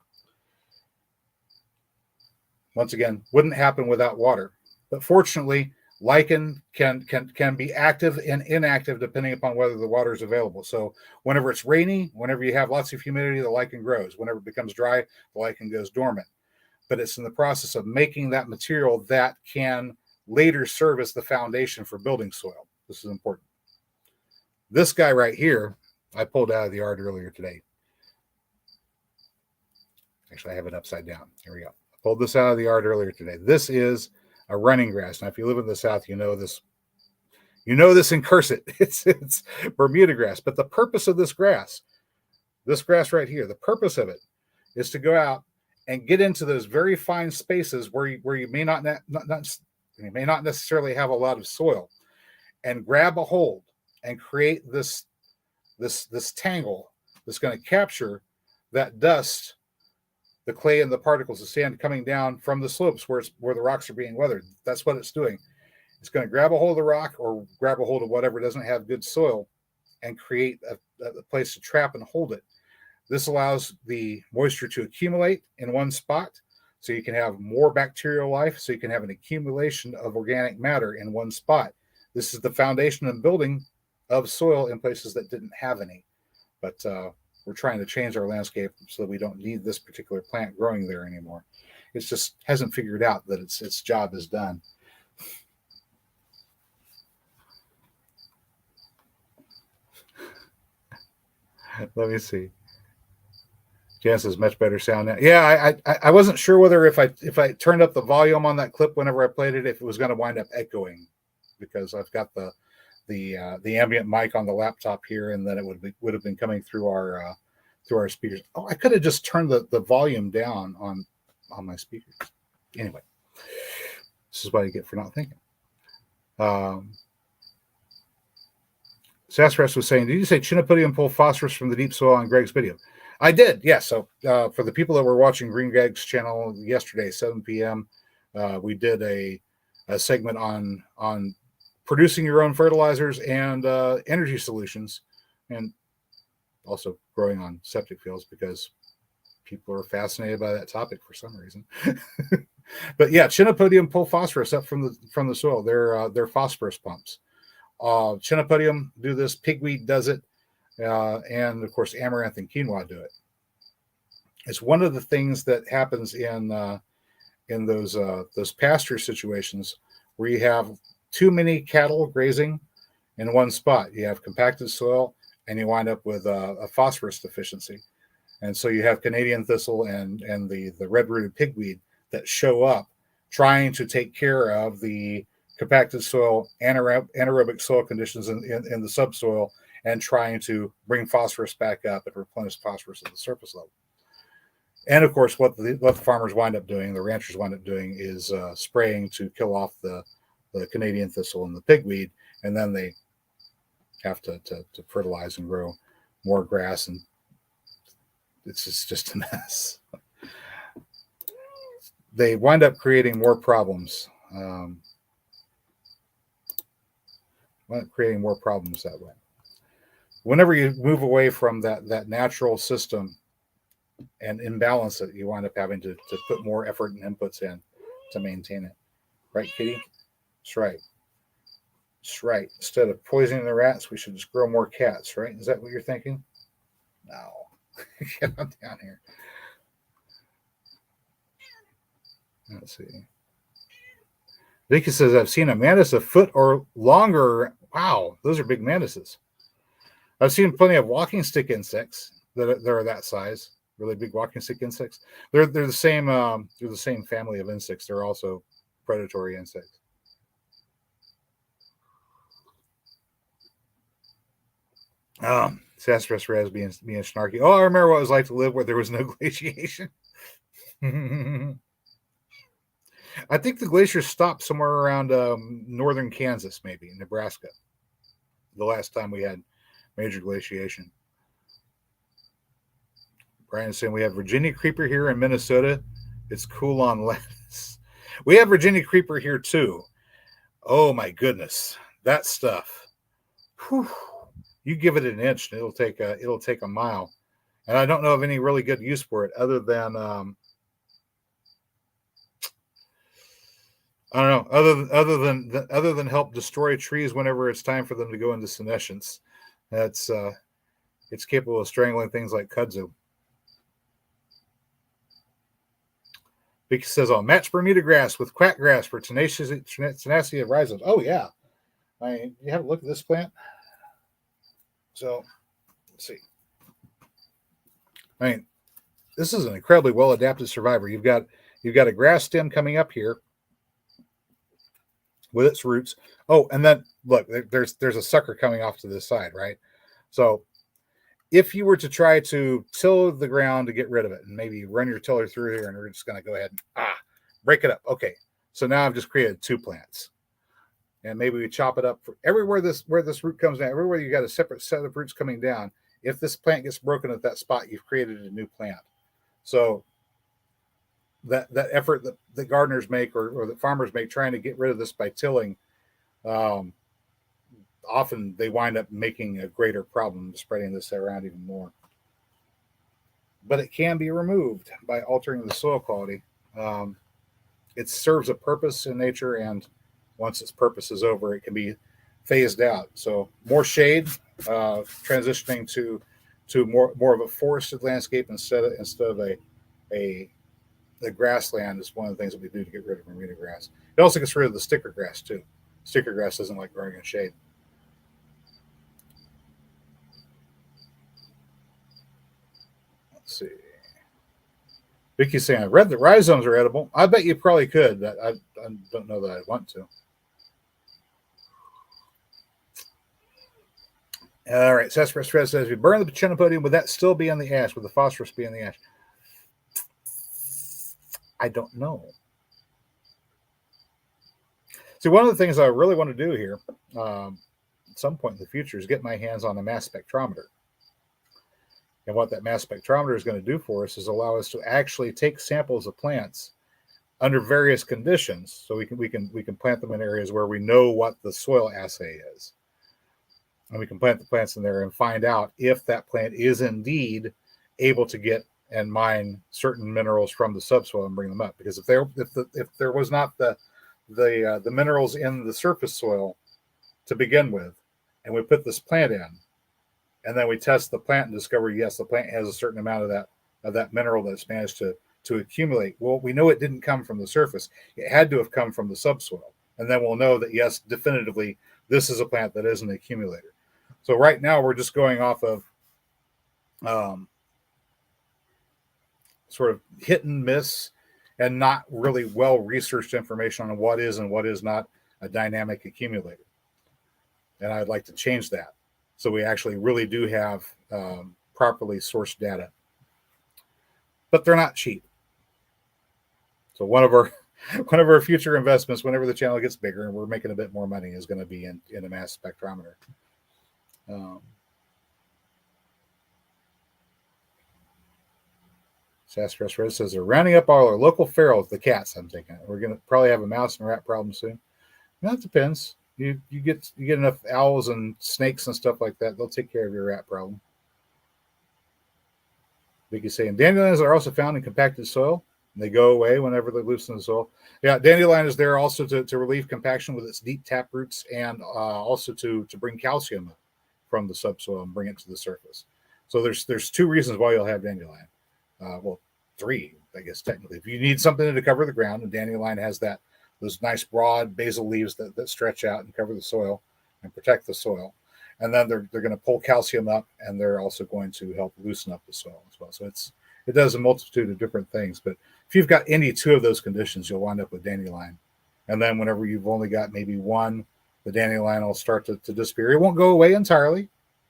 Once again, wouldn't happen without water. But fortunately, lichen can be active and inactive depending upon whether the water is available. So whenever it's rainy, whenever you have lots of humidity, the lichen grows. Whenever it becomes dry, the lichen goes dormant. But it's in the process of making that material that can later serve as the foundation for building soil. This is important. This guy right here, I pulled out of the yard earlier today. Actually, I have it upside down. Here we go. I pulled this out of the yard earlier today. This is a running grass. Now, if you live in the South, you know this. You know this and curse it. It's Bermuda grass. But the purpose of this grass right here, the purpose of it is to go out and get into those very fine spaces where you may not necessarily have a lot of soil, and grab a hold and create this tangle that's going to capture that dust, the clay and the particles of sand coming down from the slopes where the rocks are being weathered. That's what it's doing. It's going to grab a hold of the rock or grab a hold of whatever doesn't have good soil and create a place to trap and hold it. This allows the moisture to accumulate in one spot, so you can have more bacterial life, so you can have an accumulation of organic matter in one spot. This is the foundation and building of soil in places that didn't have any. But we're trying to change our landscape so that we don't need this particular plant growing there anymore. It just hasn't figured out that its job is done. Let me see. Jan says much better sound now. Yeah, I wasn't sure whether if I turned up the volume on that clip whenever I played it, if it was going to wind up echoing, because I've got the ambient mic on the laptop here, and then it would have been coming through our speakers. Oh, I could have just turned the volume down on my speakers. Anyway, this is what I get for not thinking. Sassafras was saying, did you say Chinopodium pull phosphorus from the deep soil on Greg's video? I did, yes. So for the people that were watching Green Greg's channel yesterday, 7 p.m., we did a segment on producing your own fertilizers and energy solutions, and also growing on septic fields, because people are fascinated by that topic for some reason. But yeah, Chinopodium pull phosphorus up from the soil. They're phosphorus pumps. Chinopodium do this, pigweed does it, and of course amaranth and quinoa do it. It's one of the things that happens in those pasture situations where you have too many cattle grazing in one spot. You have compacted soil, and you wind up with a phosphorus deficiency. And so you have Canadian thistle and the red-rooted pigweed that show up trying to take care of the compacted soil, anaerobic soil conditions in the subsoil, and trying to bring phosphorus back up and replenish phosphorus at the surface level. And of course, what the farmers wind up doing, the ranchers wind up doing, is spraying to kill off the Canadian thistle and the pigweed, and then they have to fertilize and grow more grass, and it's just a mess. They wind up creating more problems. Creating more problems that way. Whenever you move away from that natural system and imbalance it, you wind up having to put more effort and inputs in to maintain it. Right, Kitty? That's right. That's right. Instead of poisoning the rats, we should just grow more cats, right? Is that what you're thinking? No. Get on down here. Let's see. Vicky says, I've seen a mantis a foot or longer. Wow, those are big mantises. I've seen plenty of walking stick insects that are that size, really big walking stick insects. They're the same family of insects. They're also predatory insects. Sassafras Raz being snarky. Oh, I remember what it was like to live where there was no glaciation. I think the glaciers stopped somewhere around northern Kansas, maybe Nebraska. The last time we had major glaciation. Brian's saying we have Virginia creeper here in Minnesota. It's cool on lettuce. We have Virginia creeper here too. Oh my goodness, that stuff. Whew. You give it an inch, and it'll take a mile. And I don't know of any really good use for it other than I don't know. Other than help destroy trees whenever it's time for them to go into senescence, that's it's capable of strangling things like kudzu. Vicky says, "I'll match Bermuda grass with quack grass for tenacity of rhizomes." Oh yeah, you have a look at this plant. So let's see. I mean, this is an incredibly well adapted survivor. You've got a grass stem coming up here with its roots. Oh, and then look, there's a sucker coming off to this side, right? So if you were to try to till the ground to get rid of it, and maybe run your tiller through here, and we're just going to go ahead and break it up. Okay, so now I've just created two plants, and maybe we chop it up for everywhere where this root comes down. Everywhere you got a separate set of roots coming down. If this plant gets broken at that spot, you've created a new plant. So that effort that gardeners make or that farmers make trying to get rid of this by tilling, often they wind up making a greater problem, spreading this around even more. But it can be removed by altering the soil quality. It serves a purpose in nature, and once its purpose is over, it can be phased out. So more shade, transitioning to more of a forested landscape instead of a grassland is one of the things that we do to get rid of Bermuda grass. It also gets rid of the sticker grass too. Sticker grass doesn't like growing in shade. Let's see. Vicky's saying, I read that rhizomes are edible. I bet you probably could, but I don't know that I want to. All right, Sarsaparilla Fred says, if you burn the chenopodium, would that still be on the ash? Would the phosphorus be on the ash? I don't know. See, one of the things I really want to do here at some point in the future is get my hands on a mass spectrometer. And what that mass spectrometer is going to do for us is allow us to actually take samples of plants under various conditions, so we can plant them in areas where we know what the soil assay is, and we can plant the plants in there and find out if that plant is indeed able to get and mine certain minerals from the subsoil and bring them up. Because if there was not the minerals in the surface soil to begin with, and we put this plant in, and then we test the plant and discover, yes, the plant has a certain amount of that mineral that's managed to accumulate. Well, we know it didn't come from the surface. It had to have come from the subsoil. And then we'll know that, yes, definitively, this is a plant that is an accumulator. So right now we're just going off of sort of hit and miss and not really well-researched information on what is and what is not a dynamic accumulator. And I'd like to change that, so we actually really do have properly sourced data. But they're not cheap. So one of our future investments, whenever the channel gets bigger and we're making a bit more money, is going to be in a mass spectrometer. Sassafras Red says they're rounding up all our local ferals, the cats. I'm thinking we're going to probably have a mouse and rat problem soon. That depends. You get enough owls and snakes and stuff like that, they'll take care of your rat problem. Vicky's saying dandelions are also found in compacted soil. And they go away whenever they loosen the soil. Yeah, dandelion is there also to relieve compaction with its deep tap roots, and also to bring calcium from the subsoil and bring it to the surface. So there's two reasons why you'll have dandelion. Well, three, I guess, technically. If you need something to cover the ground, and dandelion has those nice broad basal leaves that stretch out and cover the soil and protect the soil. And then they're going to pull calcium up, and they're also going to help loosen up the soil as well. So it does a multitude of different things. But if you've got any two of those conditions, you'll wind up with dandelion. And then whenever you've only got maybe one, the dandelion will start to disappear. It won't go away entirely.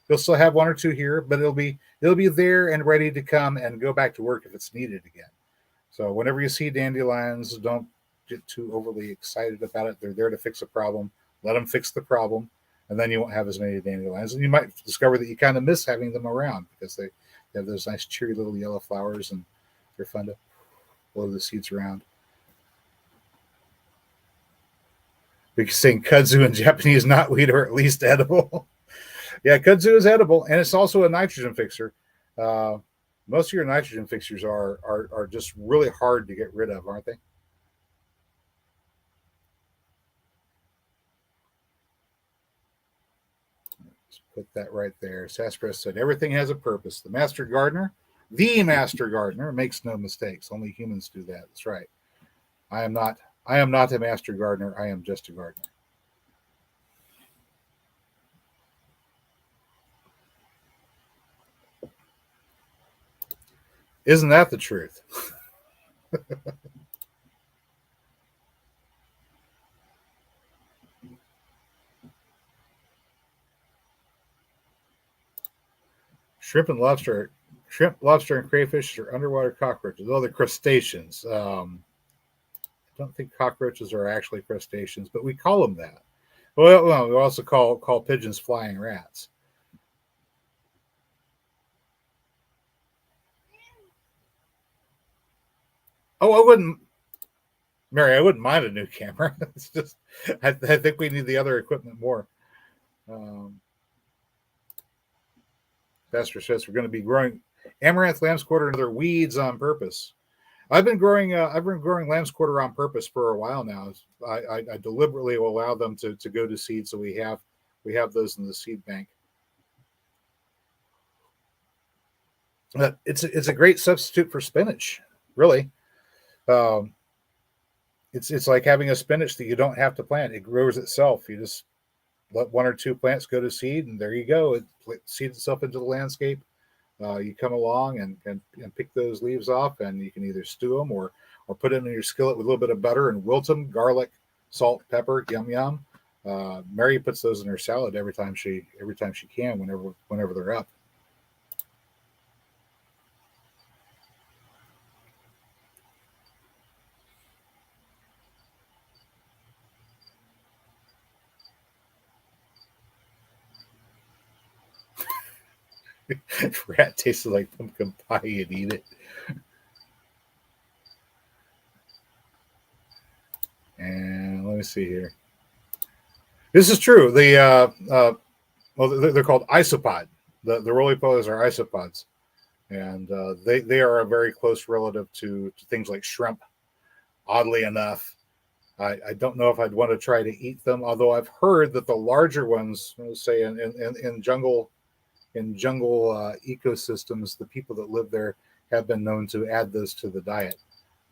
You'll still have one or two here, but it'll be there and ready to come and go back to work if it's needed again. So whenever you see dandelions, don't get too overly excited about it. They're there to fix a problem. Let them fix the problem, and then you won't have as many dandelions. And you might discover that you kind of miss having them around because they have those nice cheery little yellow flowers, and they're fun to blow the seeds around. We're saying kudzu in Japanese knotweed are at least edible. Yeah, kudzu is edible, and it's also a nitrogen fixer. Most of your nitrogen fixers are just really hard to get rid of, aren't they? Put that right there. Sassafras said everything has a purpose. The master gardener makes no mistakes. Only humans do that. That's right. I am not a master gardener. I am just a gardener. Isn't that the truth? Shrimp, lobster, and crayfish are underwater cockroaches. Oh, the crustaceans. I don't think cockroaches are actually crustaceans, but we call them that. Well, we also call pigeons flying rats. Oh, I wouldn't, Mary. I wouldn't mind a new camera. It's just, I think we need the other equipment more. Pastor says we're going to be growing amaranth, lamb's quarter, and other weeds on purpose. I've been growing lamb's quarter on purpose for a while now. I deliberately will allow them to go to seed, so we have those in the seed bank. It's a great substitute for spinach, really. It's like having a spinach that you don't have to plant; it grows itself. You just let one or two plants go to seed, and there you go. It seeds itself into the landscape. You come along and pick those leaves off, and you can either stew them or put them in your skillet with a little bit of butter and wilt them, garlic, salt, pepper, yum yum. Mary puts those in her salad every time she can, whenever they're up. If rat tasted like pumpkin pie, you'd eat it. And let me see here. This is true. They're called isopod. The roly-polies are isopods, and they are a very close relative to things like shrimp. Oddly enough, I don't know if I'd want to try to eat them. Although I've heard that the larger ones, let's say in jungle ecosystems, the people that live there have been known to add those to the diet.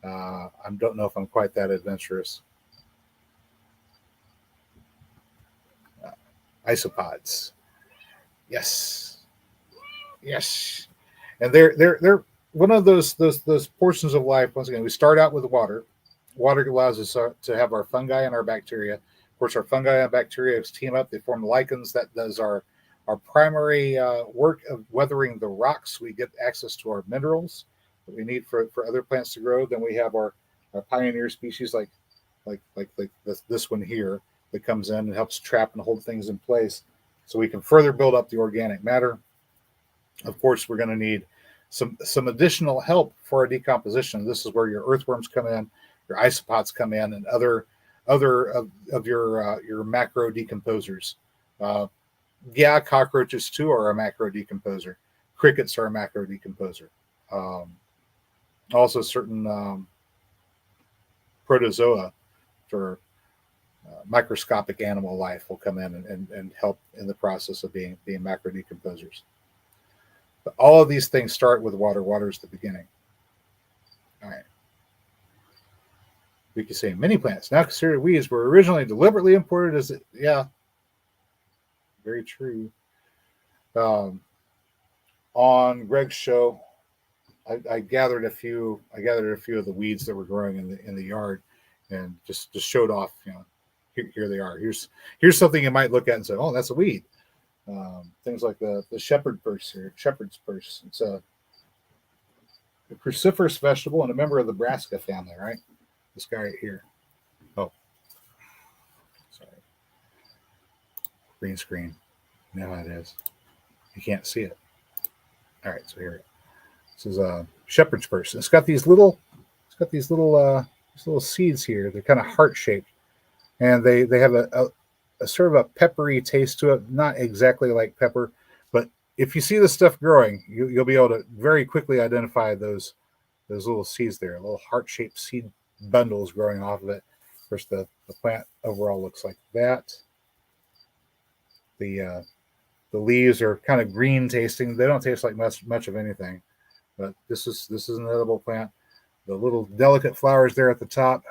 I don't know if I'm quite that adventurous. Isopods, yes, yes, and they're one of those portions of life. Once again, we start out with water. Water allows us to have our fungi and our bacteria. Of course, our fungi and bacteria team up; they form lichens. That does our primary work of weathering the rocks. We get access to our minerals that we need for other plants to grow. Then we have our pioneer species like this one here that comes in and helps trap and hold things in place, so we can further build up the organic matter. Of course, we're going to need some additional help for our decomposition. This is where your earthworms come in, your isopods come in, and other of your macro decomposers. Yeah, cockroaches too are a macro decomposer. Crickets are a macro decomposer. Also, certain protozoa for microscopic animal life will come in and help in the process of being macro decomposers. But all of these things start with water. Water is the beginning. All right. We could say many plants now considered weeds were originally deliberately imported as yeah, very true. On Greg's show, I gathered a few of the weeds that were growing in the yard, and just showed off. Here they are. Here's something you might look at and say, oh, that's a weed. Things like the shepherd's purse. It's a cruciferous vegetable and a member of the brassica family, right? This guy right here. Oh, sorry. Green screen. Now it is. You can't see it. All right, so here. This is a shepherd's purse. It's got these little seeds here. They're kind of heart shaped, and they have a sort of a peppery taste to it. Not exactly like pepper, but if you see this stuff growing, you'll be able to very quickly identify those little seeds there, little heart shaped seed bundles growing off of it. Of course, the plant overall looks like that. The The leaves are kind of green tasting. They don't taste like much of anything, but this is an edible plant. The little delicate flowers there at the top,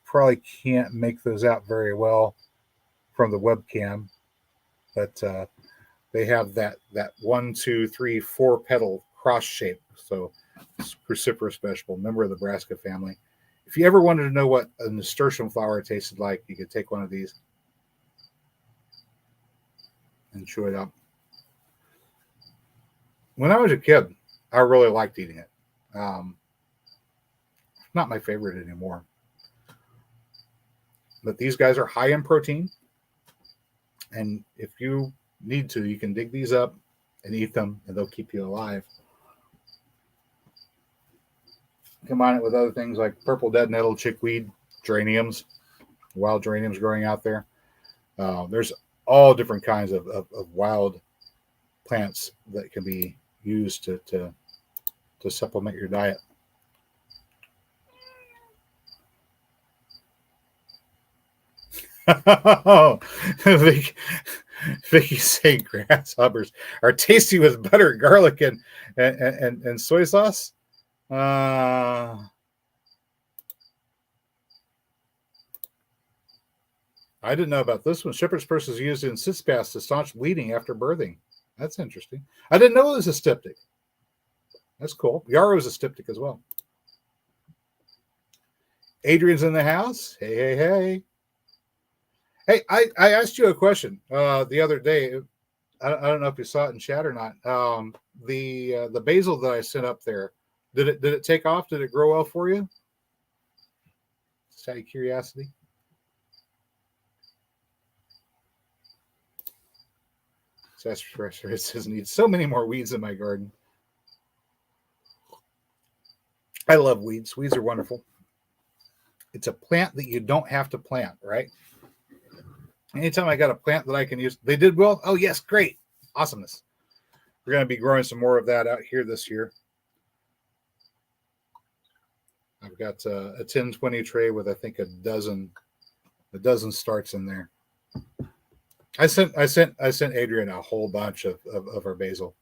probably can't make those out very well from the webcam, but they have that 1, 2, 3, 4 petal cross shape. So it's cruciferous vegetable, member of the brassica family. If you ever wanted to know what a nasturtium flower tasted like, you could take one of these and chew it up. When I was a kid, I really liked eating it. Not my favorite anymore. But these guys are high in protein. And if you need to, you can dig these up and eat them, and they'll keep you alive. Combine it with other things like purple dead nettle, chickweed, geraniums, wild geraniums growing out there. There's all different kinds of wild plants that can be used to supplement your diet. Vicky saying grasshoppers are tasty with butter, garlic, and soy sauce. I didn't know about this one. Shepherd's purse is used in sitz baths to staunch bleeding after birthing. That's interesting. I didn't know it was a styptic. That's cool. Yarrow is a styptic as well. Adrian's in the house. Hey. Hey, I asked you a question the other day. I don't know if you saw it in chat or not. The basil that I sent up there, did it take off? Did it grow well for you? Just out of curiosity. It says need so many more weeds in my garden. I love weeds. Weeds are wonderful. It's a plant that you don't have to plant, right? Anytime I got a plant that I can use, they did well. Oh, yes, great. Awesomeness. We're going to be growing some more of that out here this year. I've got a 10-20 tray with, I think, a dozen starts in there. I sent Adrian a whole bunch of our basil.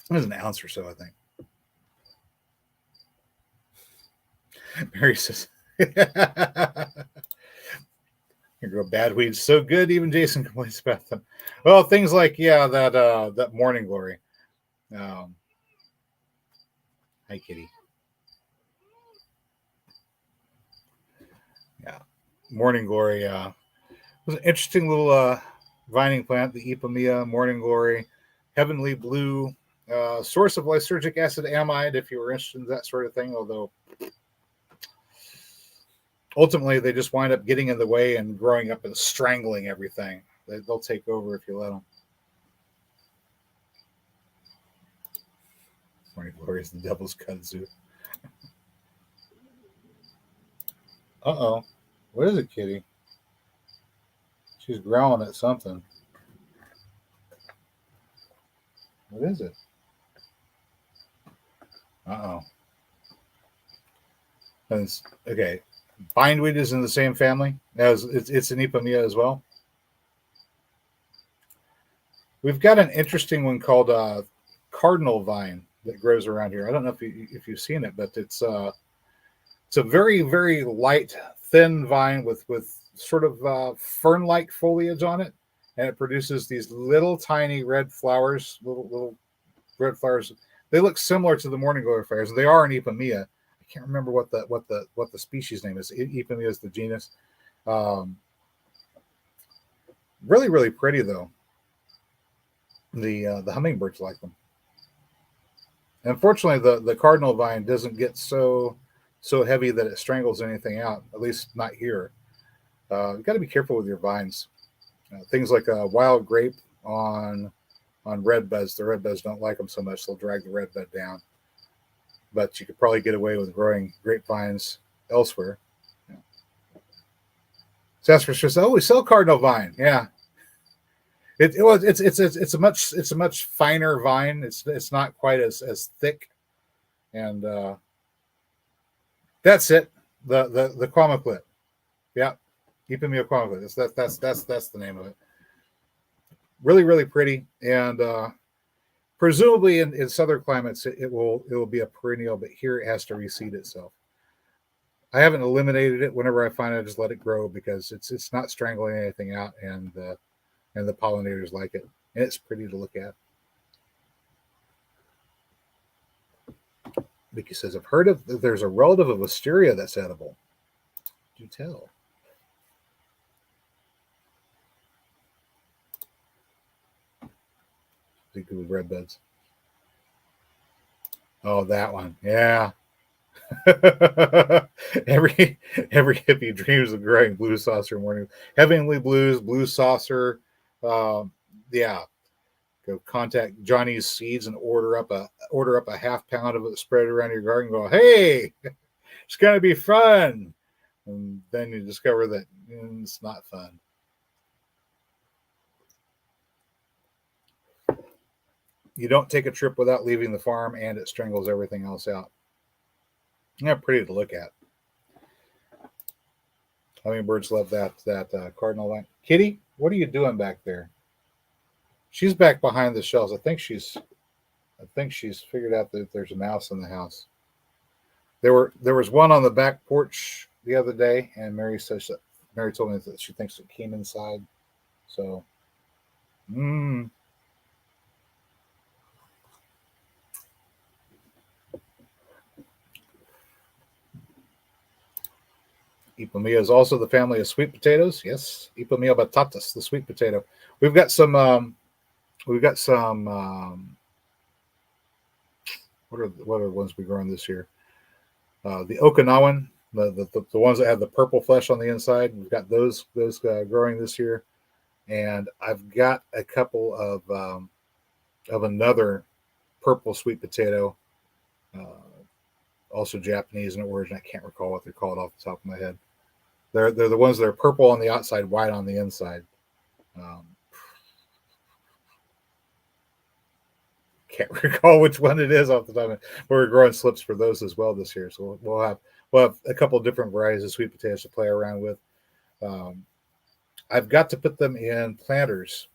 There's an ounce or so, I think. Mary says, you grow bad weeds so good, even Jason complains about them. Well, things like, that morning glory. Hi, kitty. Yeah, morning glory was an interesting little vining plant, the Ipomea morning glory, heavenly blue, source of lysergic acid amide, if you were interested in that sort of thing, although ultimately they just wind up getting in the way and growing up and strangling everything. They'll take over if you let them. Morning glory is the devil's kudzu. Uh-oh. What is it, kitty? She's growling at something. What is it? Uh-oh. Okay. Bindweed is in the same family as it's an Ipomea as well. We've got an interesting one called cardinal vine that grows around here. I don't know if you've seen it, but it's a very, very light, thin vine with sort of fern-like foliage on it, and it produces these little tiny red flowers, little red flowers. They look similar to the morning glory flowers. They are an Ipomea. I can't remember what the species name is. Ipomea is the genus. Really, really pretty though. The hummingbirds like them. Unfortunately, the cardinal vine doesn't get so heavy that it strangles anything out. At least not here. You've got to be careful with your vines. Things like a wild grape on red buds. The red buds don't like them so much; they'll drag the red bud down. But you could probably get away with growing grapevines elsewhere. Yeah. Jasper says, "Oh, we sell cardinal vine." Yeah. It's a much finer vine. It's not quite as thick, and that's it. The quamaclit. Yeah, Ipomea quamaclit. That's the name of it. really, really pretty. And presumably in southern climates, it will be a perennial, but here it has to reseed itself. I haven't eliminated it. Whenever I find it, I just let it grow because it's not strangling anything out, and the pollinators like it, and it's pretty to look at. Vicky says, I've heard of there's a relative of wisteria that's edible. Do tell. Think with red buds. Oh, that one. Yeah. every hippie dreams of growing blue saucer morning. Heavenly Blues, blue saucer. Um, yeah. Go contact Johnny's Seeds and order up a half pound of it, spread it around your garden. Go, hey, it's gonna be fun, and then you discover that it's not fun. You don't take a trip without leaving the farm, and it strangles everything else out. Yeah, pretty to look at. Hummingbirds love that cardinal light. Kitty, what are you doing back there? She's back behind the shelves. I think she's figured out that there's a mouse in the house. There was one on the back porch the other day, and Mary told me that she thinks it came inside. So, mm, Ipomea is also the family of sweet potatoes. Yes, Ipomea batatas, the sweet potato. We've got some. We've got some. What are the ones we growing this year? The Okinawan, the ones that have the purple flesh on the inside. We've got those growing this year, and I've got a couple of another purple sweet potato, uh, also Japanese in origin. I can't recall what they're called off the top of my head. They're the ones that are purple on the outside, white on the inside. Um, can't recall which one it is off the top of it. We're growing slips for those as well this year, so we'll have a couple of different varieties of sweet potatoes to play around with. Um, I've got to put them in planters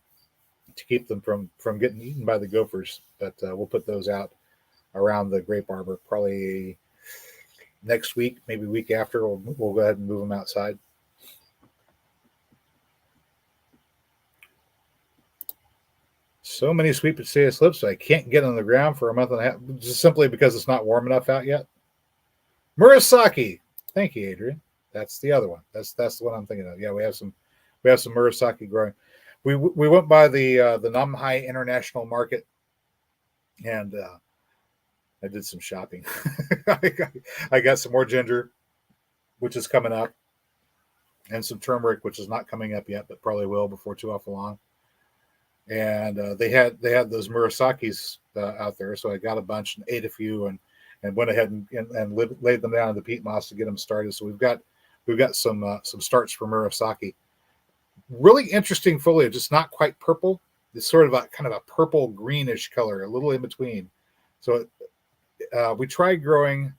to keep them from getting eaten by the gophers, but we'll put those out around the grape arbor probably next week, maybe week after. We'll go ahead and move them outside. So many sweet potato slips, I can't get on the ground for a month and a half, just simply because it's not warm enough out yet. Murasaki, thank you, Adrian. That's the other one. That's the one I'm thinking of. Yeah, we have some Murasaki growing. We went by the Namhai International Market, and I did some shopping. I got some more ginger, which is coming up, and some turmeric, which is not coming up yet, but probably will before too awful long. And they had those Murasakis out there, so I got a bunch and ate a few, and went ahead and laid them down in the peat moss to get them started. So we've got some starts for Murasaki. Really interesting foliage. It's not quite purple. It's sort of a kind of a purple greenish color, a little in between. So we tried growing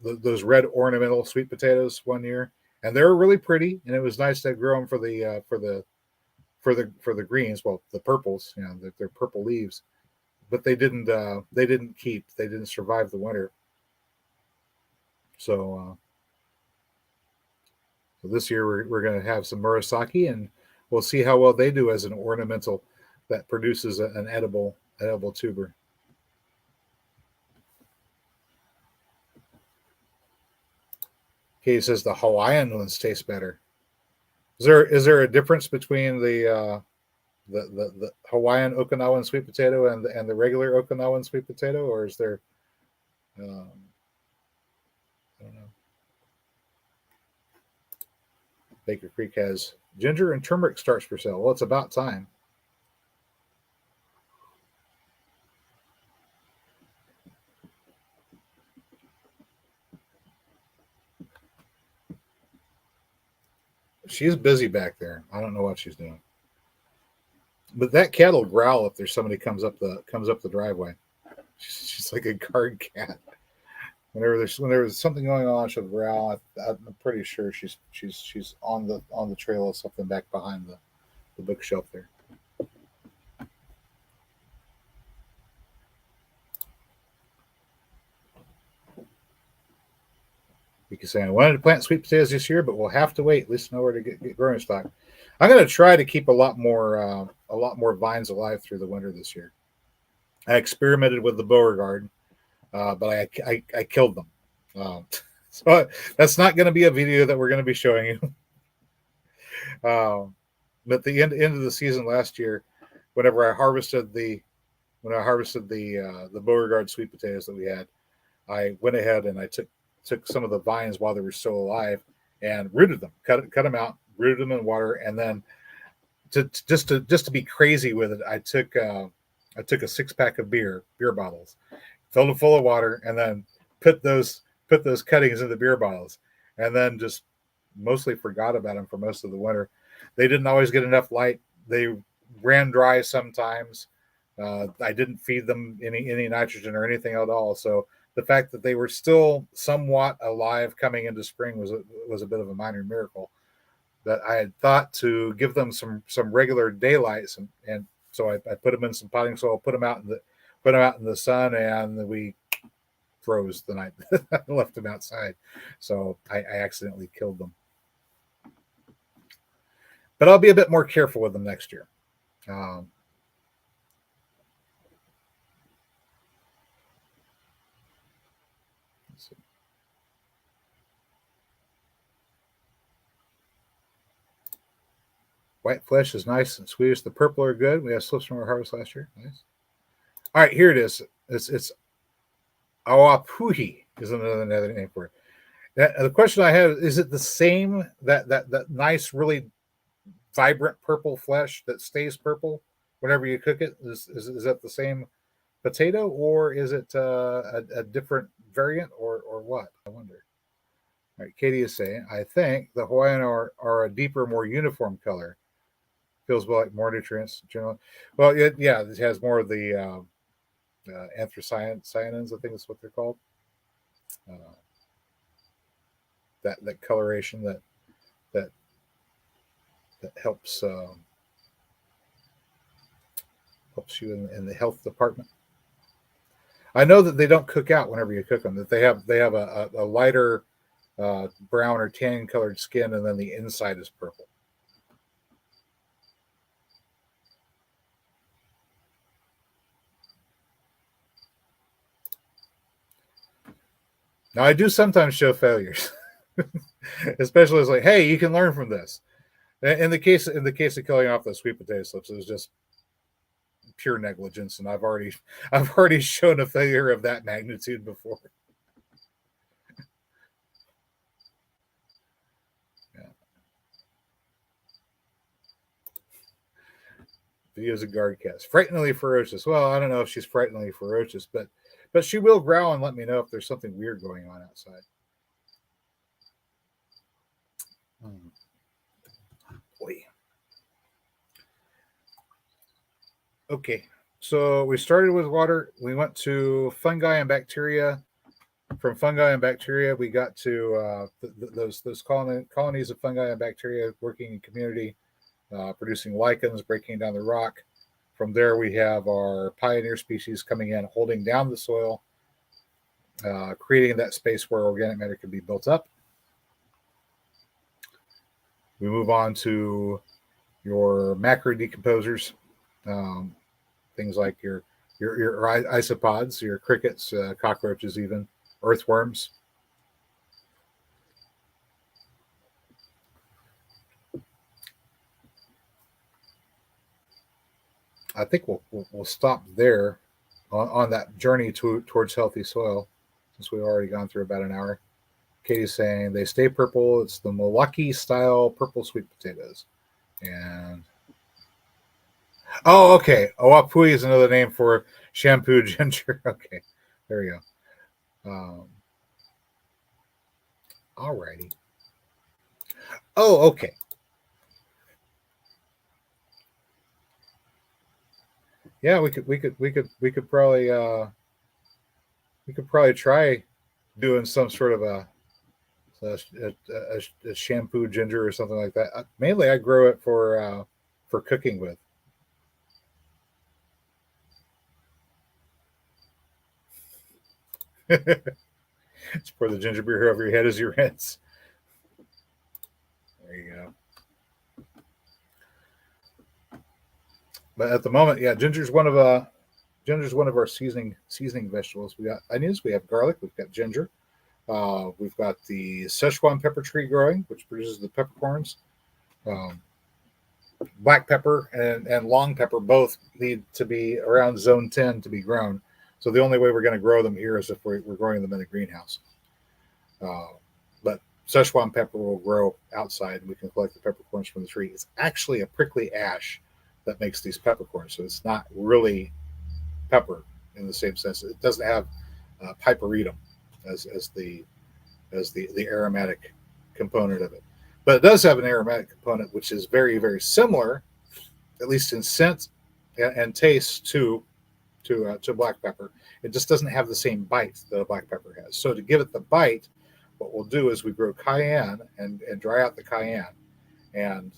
those red ornamental sweet potatoes one year, and they were really pretty, and it was nice to grow them for the greens, well, the purples, they're purple leaves, but they didn't survive the winter. So this year we're going to have some Murasaki, and we'll see how well they do as an ornamental that produces an edible tuber. He says the Hawaiian ones taste better. Is there a difference between the Hawaiian Okinawan sweet potato and the regular Okinawan sweet potato, or is there? I don't know. Baker Creek has ginger and turmeric starts for sale. Well, it's about time. She's busy back there. I don't know what she's doing. But that cat will growl if there's somebody comes up the driveway. She's like a guard cat. when there was something going on, she'll growl. I'm pretty sure she's on the trail of something back behind the bookshelf there. You can say I wanted to plant sweet potatoes this year, but we'll have to wait. At least know where to get growing stock. I'm going to try to keep a lot more vines alive through the winter this year. I experimented with the Beauregard, but I killed them. So that's not going to be a video that we're going to be showing you. But the end of the season last year, whenever I harvested the Beauregard sweet potatoes that we had, I went ahead and I took some of the vines while they were still alive and rooted them, cut them out, rooted them in water, and then just to be crazy with it, I took a 6-pack of beer bottles, filled them full of water, and then put those cuttings in the beer bottles, and then just mostly forgot about them for most of the winter. They didn't always get enough light. They ran dry sometimes. I didn't feed them any nitrogen or anything at all. So the fact that they were still somewhat alive coming into spring was a bit of a minor miracle. That I had thought to give them some regular daylights, and so I put them in some potting soil, put them out in the sun, and we froze the night I left them outside. So I accidentally killed them. But I'll be a bit more careful with them next year. Let's see. White flesh is nice and sweetish. The purple are good. We had slips from our harvest last year. Nice. All right, here it is. It's Awapuhi is another name for it. The question I have is it the same that nice, really vibrant purple flesh that stays purple whenever you cook it? Is that the same potato, or is it a different variant, or what? I wonder. All right, Katie is saying, I think the Hawaiian are a deeper, more uniform color. Feels like more nutrients generally. Well, it has more of the anthocyanins, I think is what they're called. That coloration that helps you in the health department. I know that they don't cook out whenever you cook them. That they have a lighter brown or tan colored skin, and then the inside is purple. Now I do sometimes show failures, especially as like, hey, you can learn from this. In the case of killing off those sweet potato slips, it was just pure negligence, and I've already shown a failure of that magnitude before. Yeah. Videos of guard cats, frighteningly ferocious. Well, I don't know if she's frighteningly ferocious, but she will growl and let me know if there's something weird going on outside. Boy. Okay, so we started with water. We went to fungi and bacteria. From fungi and bacteria, we got to those colonies of fungi and bacteria working in community, producing lichens, breaking down the rock. From there, we have our pioneer species coming in, holding down the soil, creating that space where organic matter can be built up. We move on to your macro decomposers, things like your isopods, your crickets, cockroaches, even earthworms. I think we'll stop there on that journey towards healthy soil, since we've already gone through about an hour. Katie's saying they stay purple. It's the Milwaukee style purple sweet potatoes. And oh, okay. Awapui is another name for shampoo ginger. Okay, there we go. Alrighty. Oh, okay. Yeah, we could probably try doing some sort of a shampoo ginger or something like that. Mainly, I grow it for cooking with. Just pour the ginger beer over your head as you rinse. There you go. But at the moment, yeah, ginger's one of our seasoning vegetables. We got onions, we have garlic, we've got ginger, we've got the Szechuan pepper tree growing, which produces the peppercorns. Um, Black pepper and long pepper both need to be around zone 10 to be grown. So the only way we're going to grow them here is if we're growing them in a greenhouse. But Szechuan pepper will grow outside. We can collect the peppercorns from the tree. It's actually a prickly ash that makes these peppercorns. So it's not really pepper in the same sense. It doesn't have piperidum as the aromatic component of it. But it does have an aromatic component, which is very, very similar, at least in scent and taste, to black pepper. It just doesn't have the same bite that a black pepper has. So to give it the bite, what we'll do is we grow cayenne and dry out the cayenne. And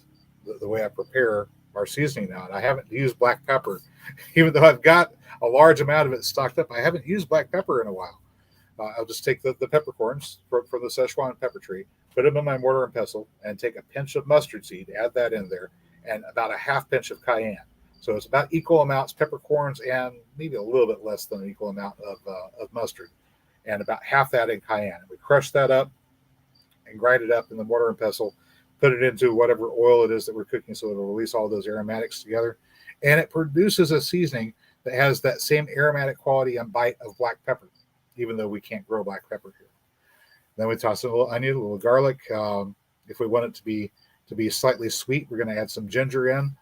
the way I prepare our seasoning now, and I haven't used black pepper, even though I've got a large amount of it stocked up. I haven't used black pepper in a while. I'll just take the peppercorns from the Szechuan pepper tree, put them in my mortar and pestle, and take a pinch of mustard seed, add that in there, and about a half pinch of cayenne. So it's about equal amounts peppercorns and maybe a little bit less than an equal amount of mustard, and about half that in cayenne. We crush that up and grind it up in the mortar and pestle, put it into whatever oil it is that we're cooking so it'll release all those aromatics together. And it produces a seasoning that has that same aromatic quality and bite of black pepper, even though we can't grow black pepper here. Then we toss in a little onion, a little garlic. If we want it to be slightly sweet, we're going to add some ginger in.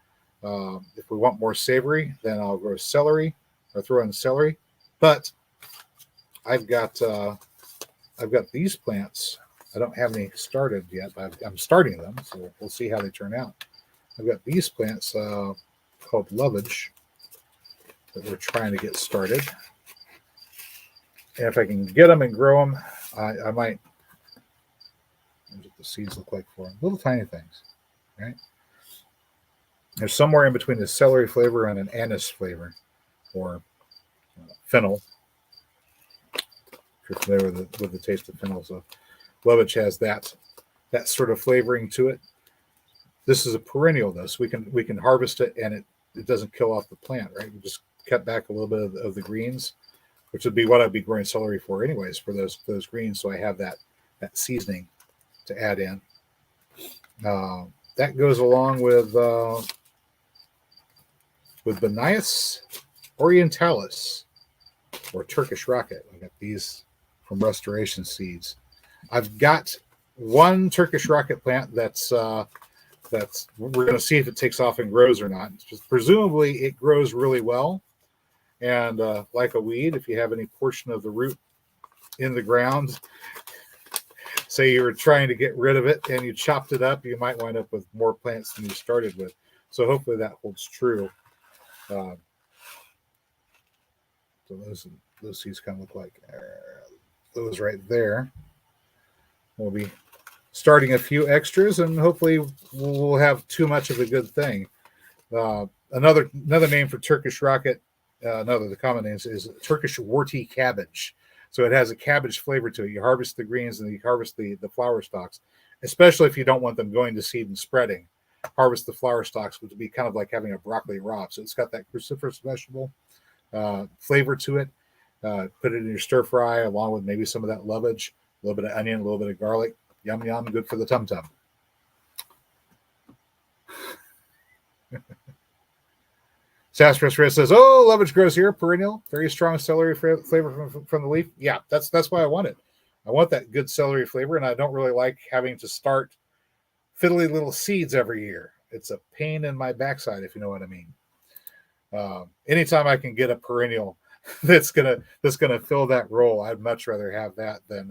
If we want more savory, then I'll grow celery or throw in celery. But I've got these plants. I don't have any started yet, but I'm starting them, so we'll see how they turn out. I've got these plants called lovage that we're trying to get started. And if I can get them and grow them, I might. What the seeds look like for them. Little tiny things, right? They're somewhere in between the celery flavor and an anise flavor, or fennel. If you're familiar with the taste of fennel, so lovage has that sort of flavoring to it. This is a perennial, though, so we can harvest it and it doesn't kill off the plant, right? We just cut back a little bit of the greens, which would be what I'd be growing celery for anyways, for those greens. So I have that seasoning to add in. That goes along with Banias orientalis, or Turkish rocket. I got these from Restoration Seeds. I've got one Turkish rocket plant that's we're going to see if it takes off and grows or not. Just presumably it grows really well. And like a weed, if you have any portion of the root in the ground, say you were trying to get rid of it and you chopped it up, you might wind up with more plants than you started with. So hopefully that holds true. So those seeds kind of look like those right there. We'll be starting a few extras, and hopefully we'll have too much of a good thing. Another name for Turkish rocket, another of the common names, is Turkish warty cabbage. So it has a cabbage flavor to it. You harvest the greens and you harvest the flower stalks, especially if you don't want them going to seed and spreading. Harvest the flower stalks, which would be kind of like having a broccoli raw. So it's got that cruciferous vegetable flavor to it. Put it in your stir fry along with maybe some of that lovage, a little bit of onion, a little bit of garlic. Yum, yum, good for the tum-tum. Sassafras Red says, "Oh, lovage grows here, perennial, very strong celery flavor from the leaf." Yeah, that's why I want it. I want that good celery flavor, and I don't really like having to start fiddly little seeds every year. It's a pain in my backside, if you know what I mean. Anytime I can get a perennial that's gonna fill that role, I'd much rather have that than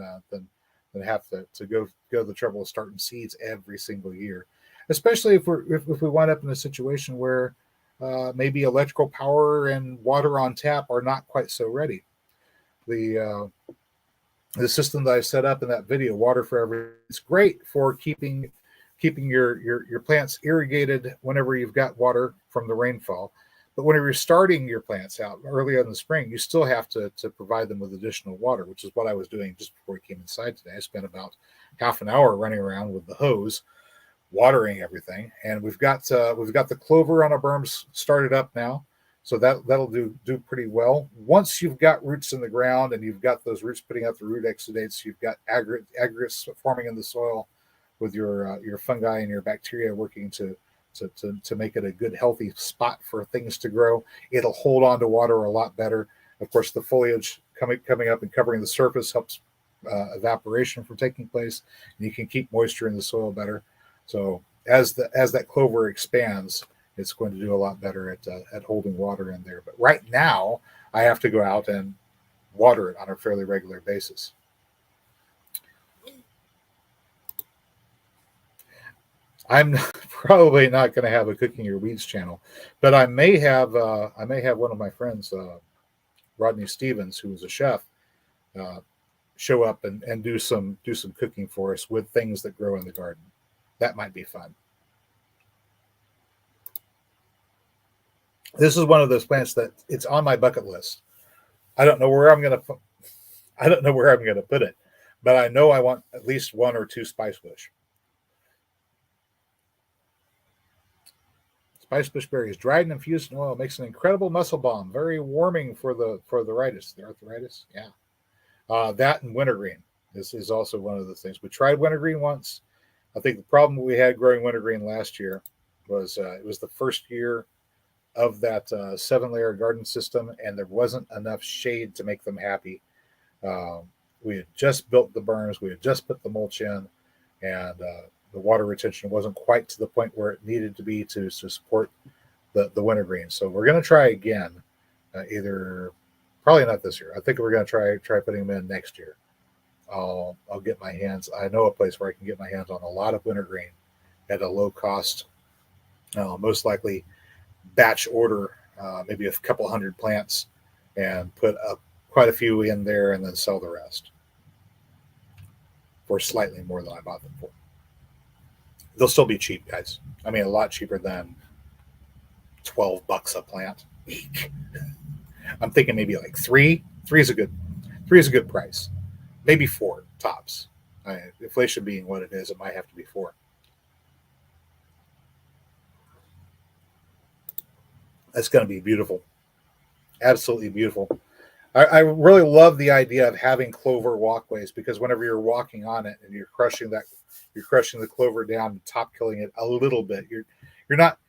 have to go the trouble of starting seeds every single year, especially if we wind up in a situation where maybe electrical power and water on tap are not quite so ready. the system that I set up in that video, water for every, it's great for keeping your plants irrigated whenever you've got water from the rainfall. But whenever you're starting your plants out early in the spring, you still have to provide them with additional water, which is what I was doing just before I came inside today. I spent about half an hour running around with the hose, watering everything, and we've got the clover on our berms started up now, so that'll do pretty well. Once you've got roots in the ground and you've got those roots putting out the root exudates, you've got aggregates forming in the soil with your fungi and your bacteria working to make it a good healthy spot for things to grow. It'll hold on to water a lot better. Of course, the foliage coming up and covering the surface helps evaporation from taking place, and you can keep moisture in the soil better. So as that clover expands, it's going to do a lot better at holding water in there. But right now, I have to go out and water it on a fairly regular basis. I'm probably not going to have a cooking your weeds channel, but I may have one of my friends, Rodney Stevens, who is a chef, uh, show up and do some cooking for us with things that grow in the garden. That might be fun. This is one of those plants that it's on my bucket list. I don't know where I'm going to put it, but I know I want at least one or two spice bush. Spice bush berries, dried and infused in oil, makes an incredible muscle balm. Very warming for the arthritis. The arthritis, yeah. That and wintergreen is also one of the things. We tried wintergreen once. I think the problem we had growing wintergreen last year was it was the first year of that 7-layer garden system, and there wasn't enough shade to make them happy. We had just built the berms, we had just put the mulch in, and the water retention wasn't quite to the point where it needed to be to support the wintergreen. So we're going to try again, either probably not this year. I think we're going to try putting them in next year. I'll get my hands. I know a place where I can get my hands on a lot of wintergreen at a low cost. Most likely batch order, maybe a couple hundred plants, and put up quite a few in there, and then sell the rest for slightly more than I bought them for. They'll still be cheap, guys. I mean, a lot cheaper than $12 a plant. I'm thinking maybe like three. Three is a good price. Maybe four tops. Inflation being what it is, it might have to be four. That's going to be beautiful. Absolutely beautiful. I really love the idea of having clover walkways, because whenever you're walking on it and you're crushing the clover down, top killing it a little bit. You're not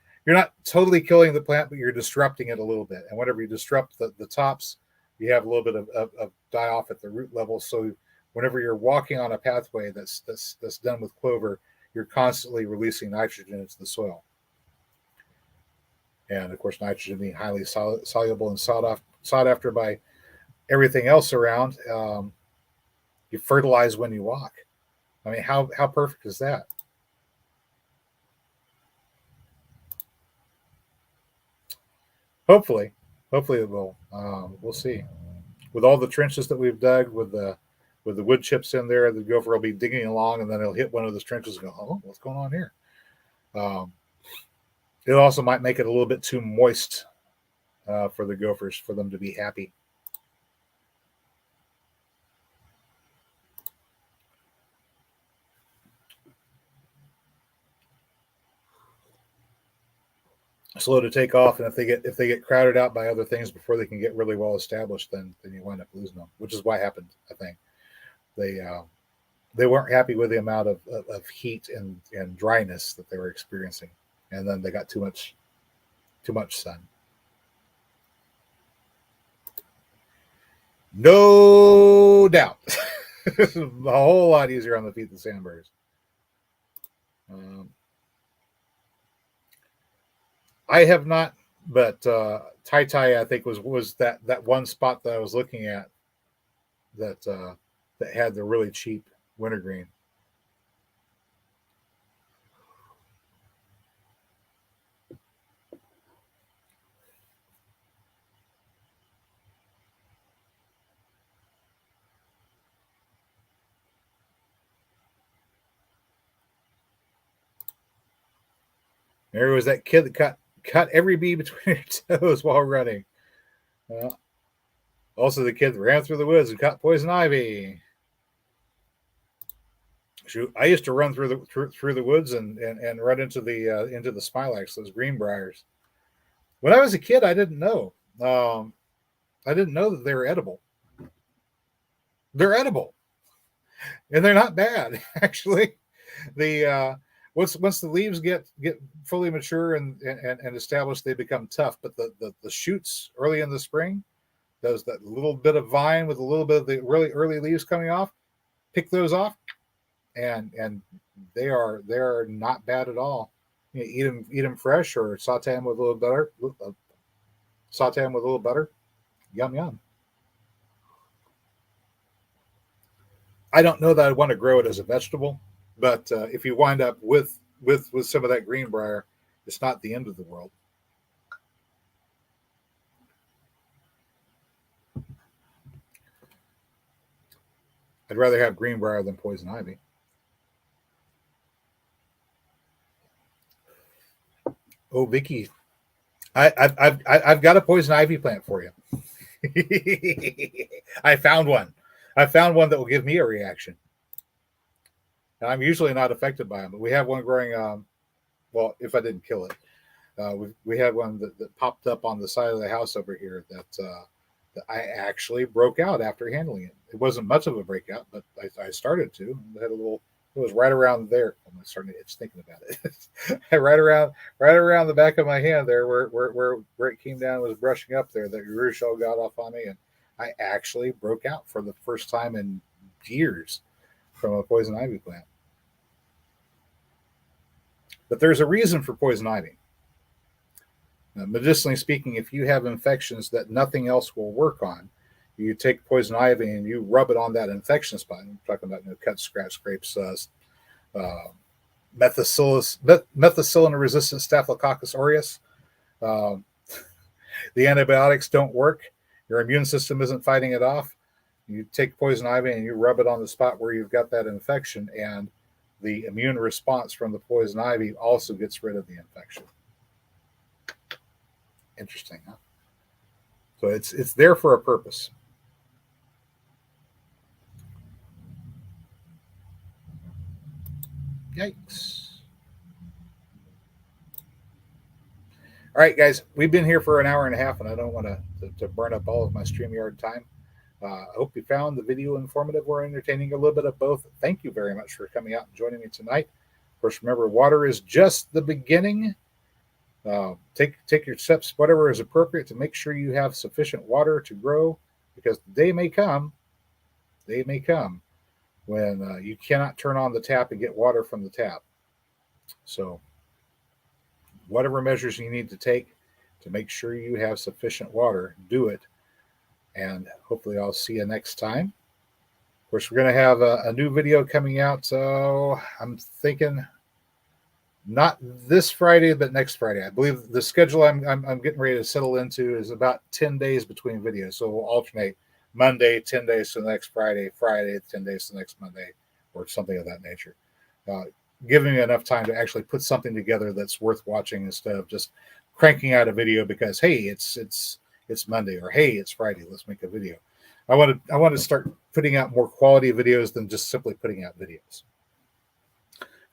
totally killing the plant, but you're disrupting it a little bit. And whenever you disrupt the tops, you have a little bit of die off at the root level. So whenever you're walking on a pathway that's done with clover, you're constantly releasing nitrogen into the soil. And of course, nitrogen being highly soluble and sought after by everything else around. You fertilize when you walk. I mean, how perfect is that? Hopefully it will. We'll see. With all the trenches that we've dug, with the wood chips in there, the gopher will be digging along, and then he'll hit one of those trenches and go, "Oh, what's going on here?" It also might make it a little bit too moist for the gophers for them to be happy. Slow to take off, and if they get crowded out by other things before they can get really well established, then you wind up losing them, which is what happened. I think they weren't happy with the amount of heat and dryness that they were experiencing, and then they got too much sun. No doubt. A whole lot easier on the feet than sandburrs. I have not, but Tai, I think was that one spot that I was looking at that had the really cheap wintergreen. There was that kid that cut every bee between her toes while running. Also, the kid that ran through the woods and caught poison ivy. Shoot, I used to run through the woods and run into the smilax, those greenbriers. When I was a kid, I didn't know. I didn't know that they were edible. They're edible, and they're not bad actually. The once the leaves get fully mature and established, they become tough. But the shoots early in the spring, that little bit of vine with a little bit of the really early leaves coming off, pick those off, and they're not bad at all. You know, eat them fresh or saute them with a little butter. Saute them with a little butter. Yum yum. I don't know that I want to grow it as a vegetable, but if you wind up with some of that greenbrier, it's not the end of the world. I'd rather have greenbrier than poison ivy. Oh, Vicky, I've got a poison ivy plant for you. I found one. I found one that will give me a reaction. Now, I'm usually not affected by them, but we have one growing. Well, if I didn't kill it, we had one that popped up on the side of the house over here that I actually broke out after handling it. It wasn't much of a breakout, but I started to. It had a little. It was right around there. I'm starting to itch thinking about it. right around the back of my hand there, where it came down and was brushing up there. The root shell got off on me, and I actually broke out for the first time in years from a poison ivy plant. But there's a reason for poison ivy. Now, medicinally speaking, if you have infections that nothing else will work on, you take poison ivy and you rub it on that infection spot. I'm talking about cut, scratch, scrapes, methicillin-resistant Staphylococcus aureus. Uh, the antibiotics don't work. Your immune system isn't fighting it off. You take poison ivy and you rub it on the spot where you've got that infection, and the immune response from the poison ivy also gets rid of the infection. Interesting, huh? So it's there for a purpose. Yikes. All right, guys, we've been here for an hour and a half, and I don't want to burn up all of my StreamYard time. I hope you found the video informative or entertaining, a little bit of both. Thank you very much for coming out and joining me tonight. Of course, remember, water is just the beginning. Take your steps, whatever is appropriate, to make sure you have sufficient water to grow, because the day may come when you cannot turn on the tap and get water from the tap. So whatever measures you need to take to make sure you have sufficient water, do it. And hopefully I'll see you next time. Of course, we're going to have a new video coming out. So I'm thinking not this Friday, but next Friday. I believe the schedule I'm getting ready to settle into is about 10 days between videos. So we'll alternate Monday, 10 days to the next Friday, 10 days to the next Monday, or something of that nature. Giving me enough time to actually put something together that's worth watching, instead of just cranking out a video because, hey, it's Monday, or hey, it's Friday, let's make a video. I want to start putting out more quality videos than just simply putting out videos.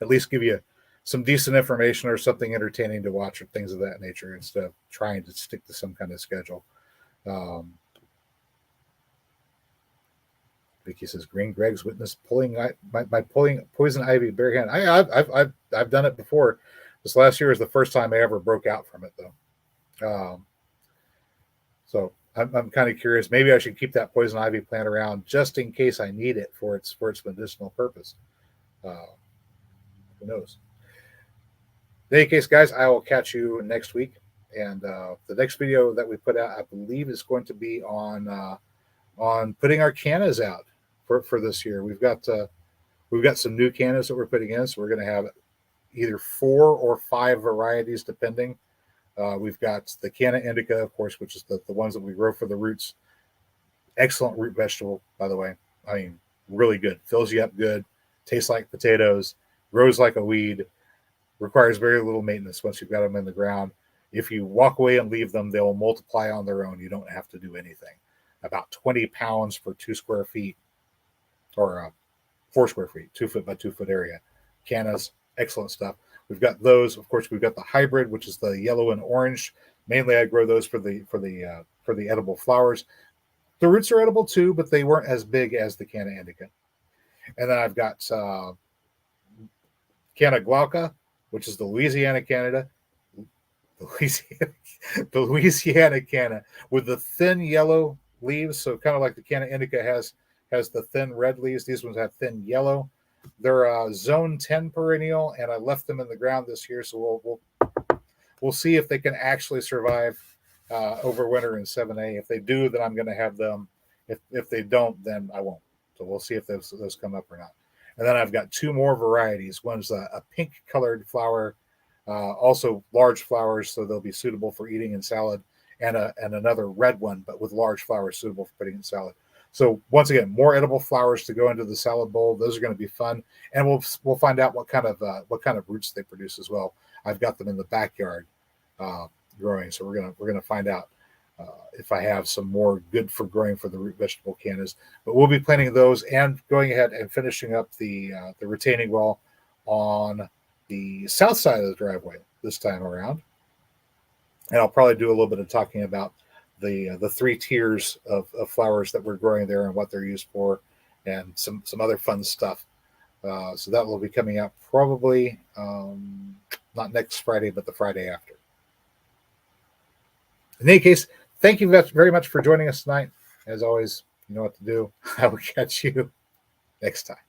At least give you some decent information or something entertaining to watch, or things of that nature, instead of trying to stick to some kind of schedule. Vicky says, Green Greg's witnessed pulling my poison ivy bare hand. I've done it before. This last year was the first time I ever broke out from it, though. So I'm kind of curious. Maybe I should keep that poison ivy plant around just in case I need it for its medicinal purpose. Who knows? In any case, guys, I will catch you next week. And the next video that we put out, I believe, is going to be on putting our cannas out for this year. We've got some new cannas that we're putting in, so we're going to have either 4 or 5 varieties, depending. We've got the canna indica, of course, which is the ones that we grow for the roots. Excellent root vegetable, by the way. I mean, really good. Fills you up good. Tastes like potatoes. Grows like a weed. Requires very little maintenance once you've got them in the ground. If you walk away and leave them, they'll multiply on their own. You don't have to do anything. About 20 pounds per 2 square feet, or 4 square feet, 2 foot by 2 foot area. Cannas, excellent stuff. We've got those. Of course, we've got the hybrid, which is the yellow and orange. Mainly, I grow those for the edible flowers. The roots are edible too, but they weren't as big as the Canna indica. And then I've got Canna glauca, which is the Louisiana Canada, the Louisiana Canna with the thin yellow leaves. So kind of like the Canna indica has the thin red leaves. These ones have thin yellow. They're zone 10 perennial, and I left them in the ground this year. So we'll see if they can actually survive over winter in 7A. If they do, then I'm going to have them. If they don't, then I won't. So we'll see if those come up or not. And then I've got 2 more varieties. One's a pink colored flower, also large flowers, so they'll be suitable for eating in salad, and another red one, but with large flowers suitable for putting in salad. So once again, more edible flowers to go into the salad bowl. Those are going to be fun, and we'll find out what kind of roots they produce as well. I've got them in the backyard growing, so we're gonna find out if I have some more good for growing for the root vegetable cannas. But we'll be planting those and going ahead and finishing up the retaining wall on the south side of the driveway this time around. And I'll probably do a little bit of talking about the 3 tiers of flowers that we're growing there and what they're used for, and some other fun stuff. So that will be coming out probably not next Friday, but the Friday after. In any case, thank you very much for joining us tonight. As always, you know what to do. I will catch you next time.